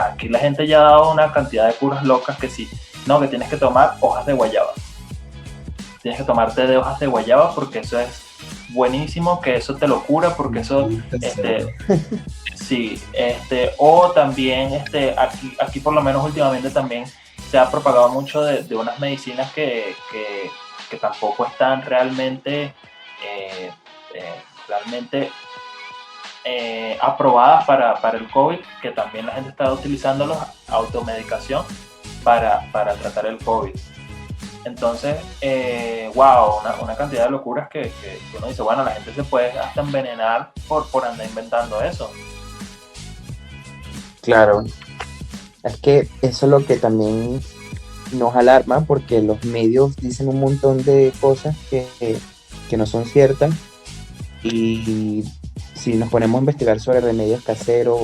aquí la gente ya ha dado una cantidad de curas locas que sí, no, que tienes que tomar hojas de guayaba. Tienes que tomarte de hojas de guayaba porque eso es buenísimo, que eso te lo cura, porque eso, sí, o también, aquí por lo menos últimamente también se ha propagado mucho de unas medicinas que tampoco están realmente aprobadas para el COVID, que también la gente está utilizándolos, automedicación, para tratar el COVID. Entonces, wow, una cantidad de locuras que uno dice, bueno, la gente se puede hasta envenenar por andar inventando eso. Claro, es que eso es lo que también nos alarma, porque los medios dicen un montón de cosas que no son ciertas, y si nos ponemos a investigar sobre remedios caseros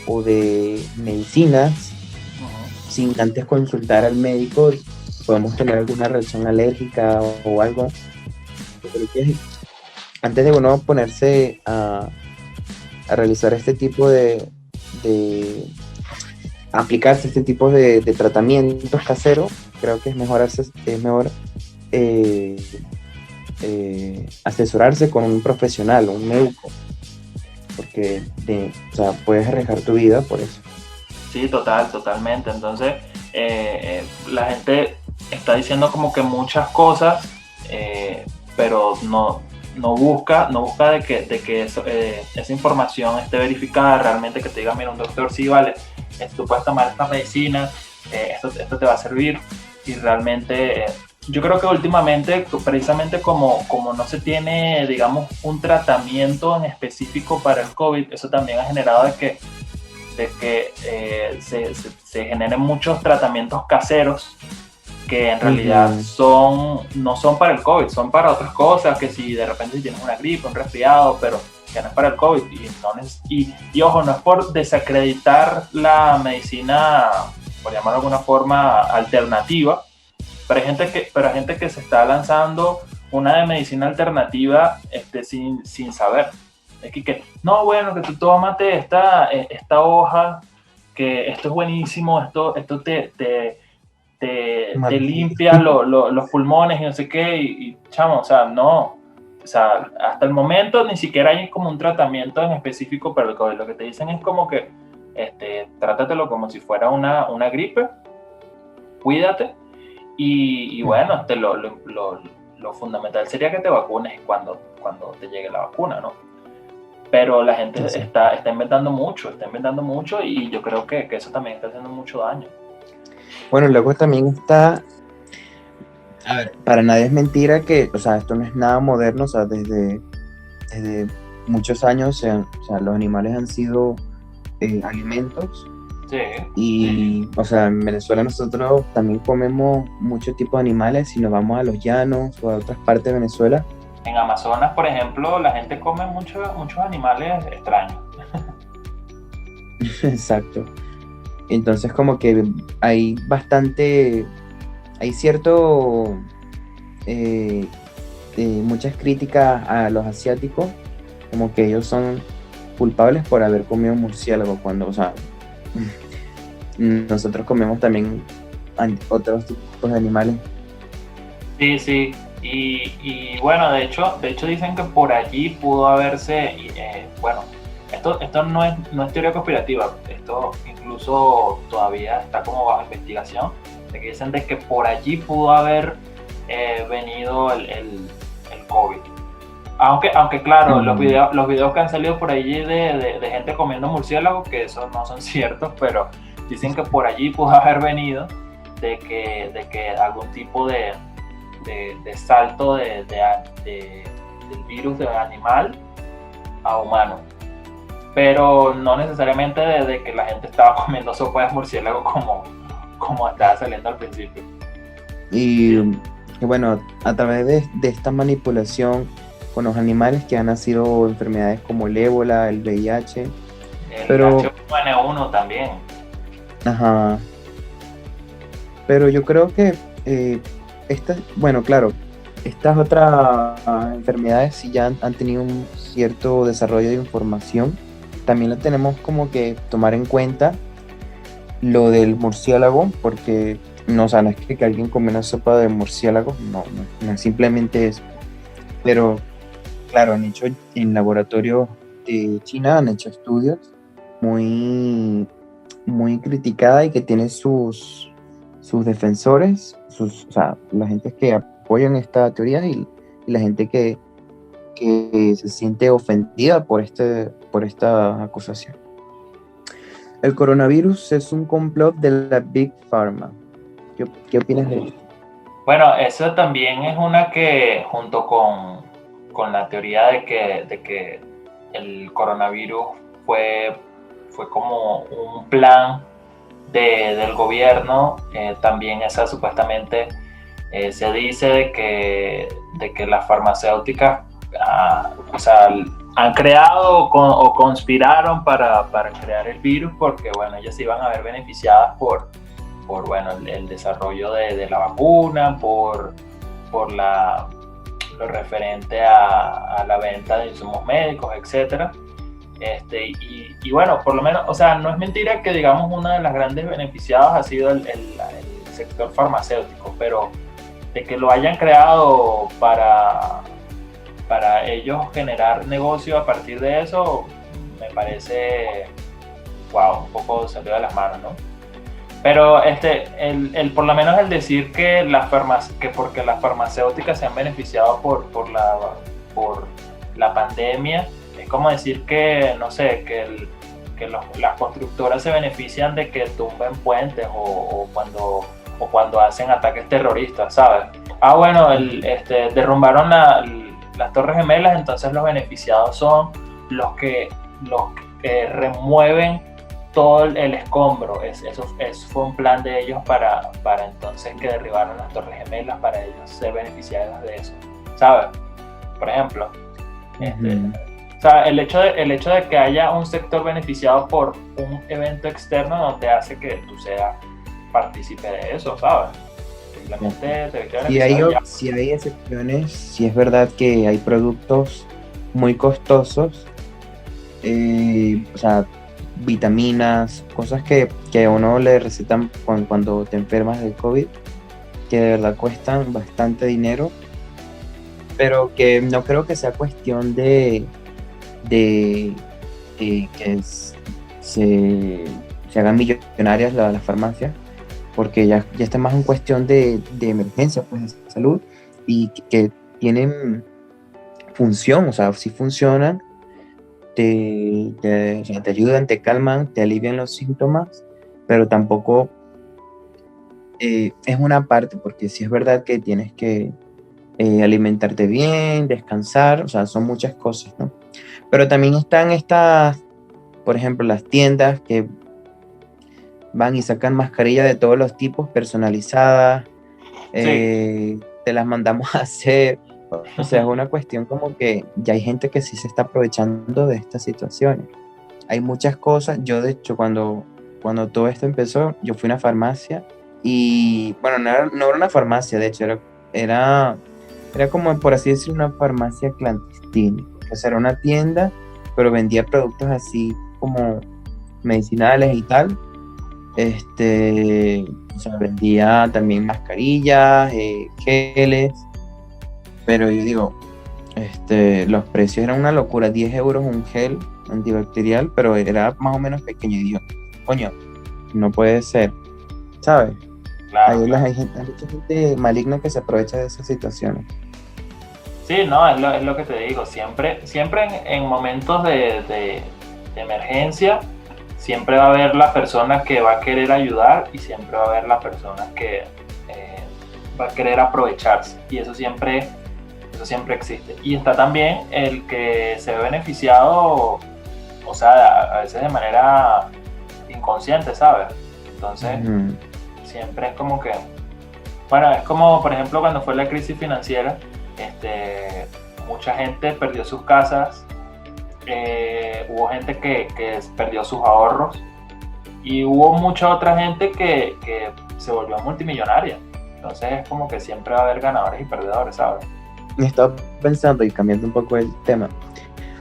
o de medicinas, sin antes consultar al médico, podemos tener alguna reacción alérgica o algo. Yo creo que antes de uno ponerse a realizar este tipo de aplicarse este tipo de tratamientos caseros, creo que es mejor asesorarse con un profesional, un médico, porque puedes arriesgar tu vida por eso. Sí, totalmente. Entonces, la gente está diciendo como que muchas cosas, pero no busca de que esa información esté verificada realmente, que te diga, mira, un doctor, sí, vale, tú puedes tomar esta medicina, esto te va a servir. Y realmente yo creo que últimamente, precisamente como no se tiene, digamos, un tratamiento en específico para el COVID, eso también ha generado de que se generen muchos tratamientos caseros que en realidad no son para el COVID, son para otras cosas, que si de repente tienes una gripe, un resfriado, pero que no es para el COVID. Y ojo, no es por desacreditar la medicina, por llamarlo de alguna forma, alternativa, pero hay gente que se está lanzando una de medicina alternativa sin saber. Es que no, bueno, que tú tómate esta hoja, que esto es buenísimo, esto te limpia los pulmones y no sé qué, y chamo, o sea, no, o sea, hasta el momento ni siquiera hay como un tratamiento en específico para el COVID. Lo que te dicen es como que trátatelo como si fuera una gripe, cuídate, y bueno, lo fundamental sería que te vacunes cuando te llegue la vacuna, ¿no? Pero la gente está inventando mucho, y yo creo que eso también está haciendo mucho daño. Bueno, luego también está, a ver, para nadie es mentira que, o sea, esto no es nada moderno, o sea, desde muchos años, o sea, los animales han sido alimentos. Sí. Y, o sea, en Venezuela nosotros también comemos muchos tipos de animales. Si nos vamos a los llanos o a otras partes de Venezuela. En Amazonas, por ejemplo, la gente come muchos animales extraños. Exacto. Entonces como que hay cierto muchas críticas a los asiáticos, como que ellos son culpables por haber comido murciélago, cuando, o sea, nosotros comemos también otros tipos de animales. Sí. Y bueno, de hecho dicen que por allí pudo haberse, bueno, esto no es teoría conspirativa, esto incluso todavía está como bajo investigación, de que dicen de que por allí pudo haber venido el COVID. Aunque claro, los videos que han salido por allí de gente comiendo murciélagos, que esos no son ciertos, pero dicen que por allí pudo haber venido de que algún tipo de salto del virus de animal a humano. Pero no necesariamente de que la gente estaba comiendo sopa de murciélago como estaba saliendo al principio. Y bueno, a través de esta manipulación con los animales que han nacido enfermedades como el ébola, el VIH. Pero H1N1 también. Ajá. Pero yo creo que bueno, claro, estas otras enfermedades sí ya han tenido un cierto desarrollo de información. También lo tenemos como que tomar en cuenta lo del murciélago, porque no, o sea, no es que alguien come una sopa de murciélago, no es simplemente eso. Pero claro, han hecho en laboratorios de China, han hecho estudios muy criticada y que tiene sus defensores, o sea, la gente que apoyan esta teoría y la gente que se siente ofendida por esta acusación. El coronavirus es un complot de la Big Pharma. ¿Qué opinas de eso? Bueno, eso también es una que, junto con la teoría de que el coronavirus fue como un plan del gobierno, también esa supuestamente se dice de que las farmacéuticas o sea, han creado o conspiraron para crear el virus, porque bueno, ellas se iban a ver beneficiadas por bueno, el desarrollo de la vacuna, por lo referente a la venta de insumos médicos, etcétera. Y bueno, por lo menos, o sea, no es mentira que, digamos, una de las grandes beneficiadas ha sido el sector farmacéutico, pero de que lo hayan creado para ellos generar negocio a partir de eso, me parece, wow, un poco salió de las manos, ¿no? Pero por lo menos el decir que porque las farmacéuticas se han beneficiado por la pandemia, es como decir que, no sé, que las constructoras se benefician de que tumben puentes o cuando hacen ataques terroristas, ¿sabes? Bueno, derrumbaron las Torres Gemelas, entonces los beneficiados son los que remueven todo el escombro. Eso fue un plan de ellos para entonces que derribaron las Torres Gemelas, para ellos ser beneficiados de eso, ¿sabes? Por ejemplo, o sea, el hecho de que haya un sector beneficiado por un evento externo no te hace que tú seas partícipe de eso, ¿sabes? Simplemente te si hay excepciones, si es verdad que hay productos muy costosos, o sea, vitaminas, cosas que a uno le recetan cuando te enfermas del COVID, que de verdad cuestan bastante dinero, pero que no creo que sea cuestión de que se hagan millonarias las farmacias, porque ya está más en cuestión de emergencia, pues, de salud, y que tienen función, o sea, si funcionan, te ayudan, te calman, te alivian los síntomas, pero tampoco es una parte, porque sí es verdad que tienes que alimentarte bien, descansar, o sea, son muchas cosas, ¿no? Pero también están estas, por ejemplo, las tiendas que van y sacan mascarillas de todos los tipos personalizadas, Sí. te las mandamos a hacer. O sea, es una cuestión como que ya hay gente que sí se está aprovechando de estas situaciones. Hay muchas cosas. Yo, de hecho, cuando todo esto empezó, yo fui a una farmacia y, bueno, no era una farmacia, de hecho, era como, por así decirlo, una farmacia clandestina. O sea, era una tienda, pero vendía productos así como medicinales y tal. O sea, vendía también mascarillas, geles, pero yo digo, los precios eran una locura, 10 euros un gel antibacterial, pero era más o menos pequeño, y yo, coño, no puede ser, ¿sabes? Claro, Hay mucha gente maligna que se aprovecha de esas situaciones. Sí, no, es lo que te digo, siempre en momentos de emergencia, siempre va a haber la persona que va a querer ayudar y siempre va a haber la persona que va a querer aprovecharse, y eso siempre existe. Y está también el que se ve beneficiado, o sea, a veces de manera inconsciente, ¿sabes? Entonces, siempre es como que, bueno, es como, por ejemplo, cuando fue la crisis financiera, mucha gente perdió sus casas, hubo gente que perdió sus ahorros y hubo mucha otra gente que se volvió multimillonaria. Entonces es como que siempre va a haber ganadores y perdedores, ¿sabes? Me estaba pensando y cambiando un poco el tema.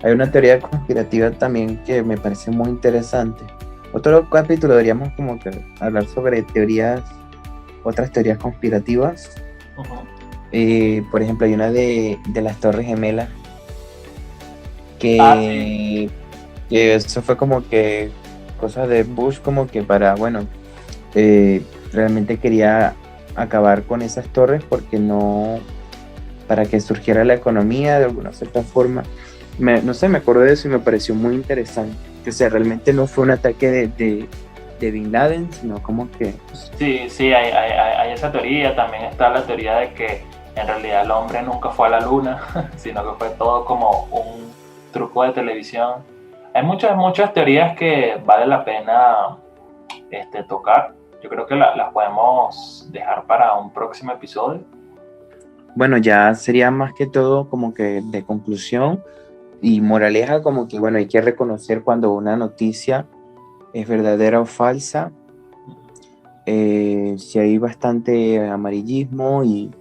Hay una teoría conspirativa también que me parece muy interesante. Otro capítulo deberíamos como que hablar sobre otras teorías conspirativas. Por ejemplo, hay una de las Torres Gemelas Sí. que eso fue como que cosas de Bush como que bueno, realmente quería acabar con esas torres para que surgiera la economía de alguna cierta forma. No sé, me acordé de eso y me pareció muy interesante. O sea, realmente no fue un ataque de Bin Laden, sino como que... Sí, hay esa teoría. También está la teoría de que en realidad el hombre nunca fue a la luna, sino que fue todo como un truco de televisión. Hay muchas teorías que vale la pena tocar. Yo creo que las podemos dejar para un próximo episodio. Bueno, ya sería más que todo como que de conclusión y moraleja, como que bueno, hay que reconocer cuando una noticia es verdadera o falsa. Si hay bastante amarillismo y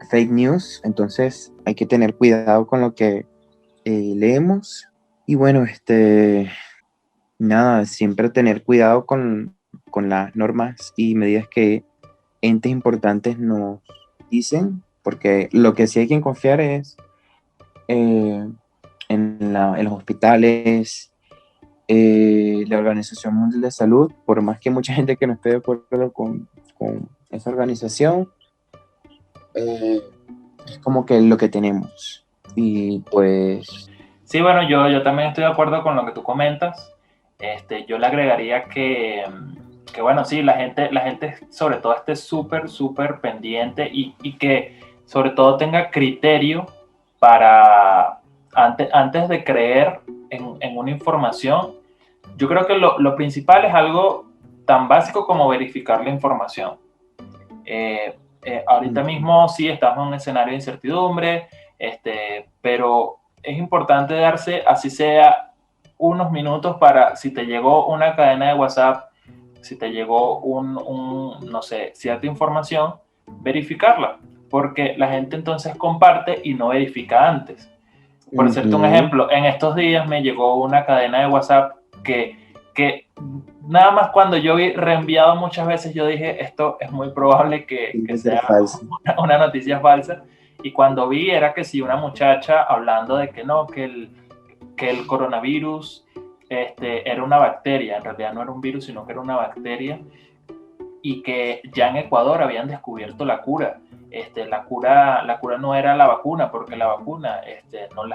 fake news, entonces hay que tener cuidado con lo que leemos. Y bueno, nada, siempre tener cuidado con las normas y medidas que entes importantes nos dicen, porque lo que sí hay que confiar es en los hospitales, la Organización Mundial de Salud, por más que mucha gente que no esté de acuerdo con esa organización, es como que lo que tenemos. Y pues... Sí, bueno, yo también estoy de acuerdo con lo que tú comentas. Yo le agregaría que bueno, sí, la gente sobre todo esté súper pendiente y que sobre todo tenga criterio para, antes de creer en una información. Yo creo que lo principal es algo tan básico como verificar la información. Ahorita mismo sí estamos en un escenario de incertidumbre, pero es importante darse, así sea, unos minutos para, si te llegó una cadena de WhatsApp, si te llegó no sé, cierta información, verificarla, porque la gente entonces comparte y no verifica antes. Por hacerte un ejemplo, en estos días me llegó una cadena de WhatsApp que nada más cuando yo vi reenviado muchas veces, yo dije, esto es muy probable que sea una noticia falsa. Y cuando vi era que sí, una muchacha hablando de que no, que el coronavirus era una bacteria, en realidad no era un virus, sino que era una bacteria, y que ya en Ecuador habían descubierto la cura. La cura no era la vacuna, porque la vacuna no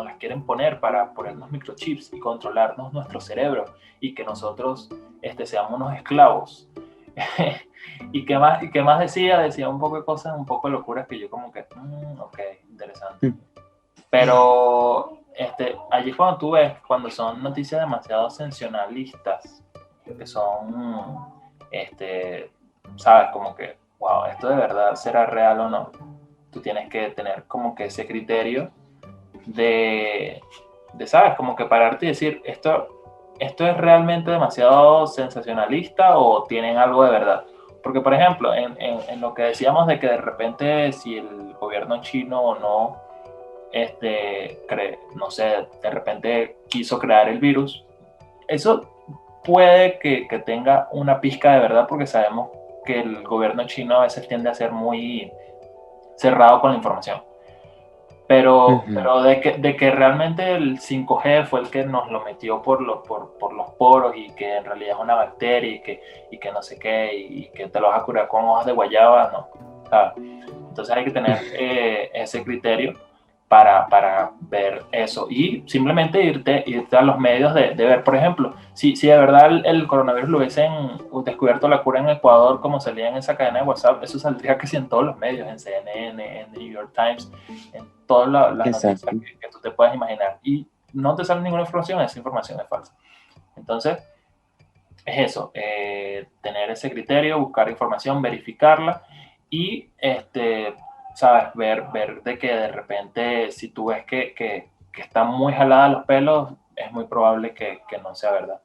las quieren poner para ponernos microchips y controlarnos nuestro cerebro y que nosotros seamos unos esclavos. ¿Y qué más decía? Decía un poco de cosas, un poco de locuras que yo como que, ok, interesante. Pero allí cuando tú ves, cuando son noticias demasiado sensacionalistas, que son, sabes, como que, wow, esto de verdad será real o no. Tú tienes que tener como que ese criterio sabes, como que pararte y decir, esto es realmente demasiado sensacionalista o tienen algo de verdad. Porque, por ejemplo, en lo que decíamos de que de repente si el gobierno chino o no, no sé, de repente quiso crear el virus, eso puede que tenga una pizca de verdad, porque sabemos que el gobierno chino a veces tiende a ser muy cerrado con la información. Pero de que realmente el 5G fue el que nos lo metió por los poros y que en realidad es una bacteria y que no sé qué y que te lo vas a curar con hojas de guayaba, no. ¿sabes? Entonces hay que tener ese criterio para ver eso y simplemente irte a los medios de ver, por ejemplo, si de verdad el coronavirus lo hubiesen descubierto la cura en Ecuador, como salía en esa cadena de WhatsApp, eso saldría casi en todos los medios, en CNN, en New York Times, en todas las noticias que tú te puedas imaginar, y no te sale ninguna información, esa información es falsa. Entonces, es eso, tener ese criterio, buscar información, verificarla y sabes, ver de que de repente si tú ves que está muy jalada los pelos, es muy probable que no sea verdad.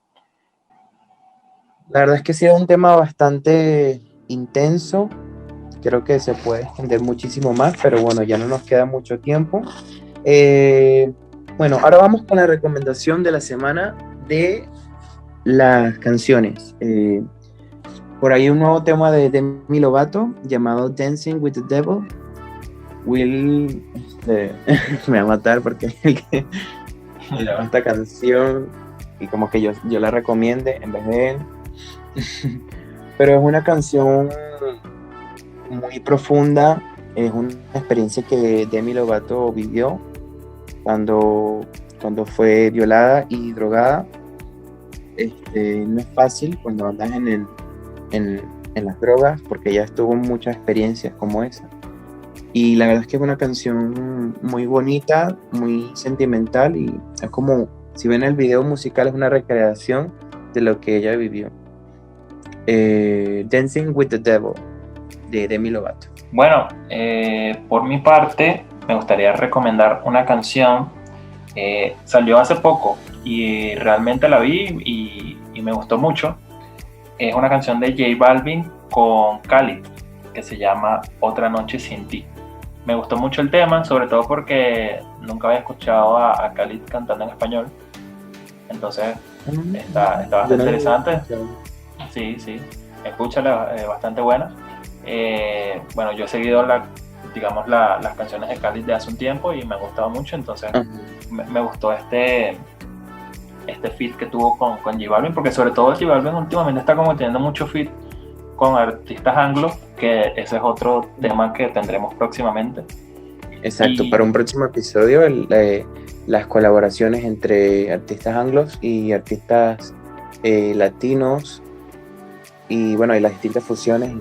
La verdad es que sí es un tema bastante intenso, creo que se puede extender muchísimo más, pero bueno, ya no nos queda mucho tiempo. Bueno, ahora vamos con la recomendación de la semana de las canciones. Por ahí un nuevo tema de Demi Lovato llamado Dancing with the Devil. Will me va a matar porque es el que grabó esta canción y como que yo la recomiende en vez de él. Pero es una canción muy profunda, es una experiencia que Demi Lovato vivió cuando fue violada y drogada. No es fácil cuando andas en las drogas, porque ella estuvo en muchas experiencias como esa. Y la verdad es que es una canción muy bonita, muy sentimental, y es como, si ven el video musical, es una recreación de lo que ella vivió. Dancing with the Devil, de Demi Lovato. Bueno, por mi parte, me gustaría recomendar una canción. Salió hace poco y realmente la vi y me gustó mucho. Es una canción de J Balvin con Khalid que se llama Otra Noche Sin Ti. Me gustó mucho el tema, sobre todo porque nunca había escuchado a Khalid cantando en español. Entonces está bastante interesante. Sí, escúchala, bastante buena. Bueno, yo he seguido las canciones de Khalid de hace un tiempo y me ha gustado mucho, entonces me gustó este feat que tuvo con J Balvin, porque sobre todo J Balvin últimamente está como teniendo mucho feat con artistas anglos, que ese es otro tema que tendremos próximamente. Exacto, para un próximo episodio, las colaboraciones entre artistas anglos y artistas latinos, y bueno, y las distintas fusiones.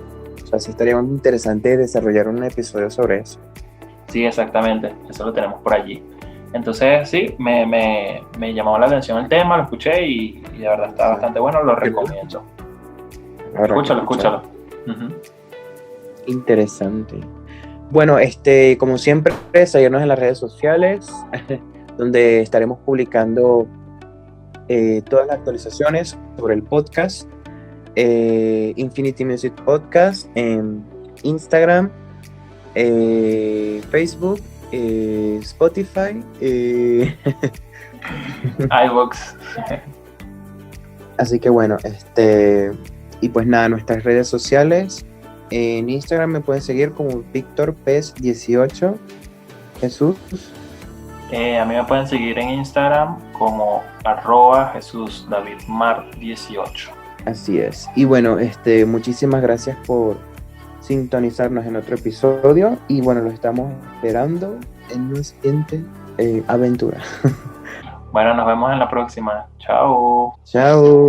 O sea, sí estaría muy interesante desarrollar un episodio sobre eso. Sí, exactamente, eso lo tenemos por allí. Entonces, sí, me llamó la atención el tema, lo escuché y de verdad está bastante bueno, lo recomiendo. Escúchalo. Uh-huh. Interesante. Bueno, como siempre, seguirnos en las redes sociales, donde estaremos publicando todas las actualizaciones sobre el podcast. Infinity Music Podcast en Instagram, Facebook, Spotify, iVoox. Así que bueno, y pues nada, nuestras redes sociales. En Instagram me pueden seguir como VictorPes18. Jesús. A mí me pueden seguir en Instagram como @JesusDavidMar18. Así es. Y bueno, muchísimas gracias por sintonizarnos en otro episodio. Y bueno, los estamos esperando en una siguiente aventura. Bueno, nos vemos en la próxima. Chao. Chao.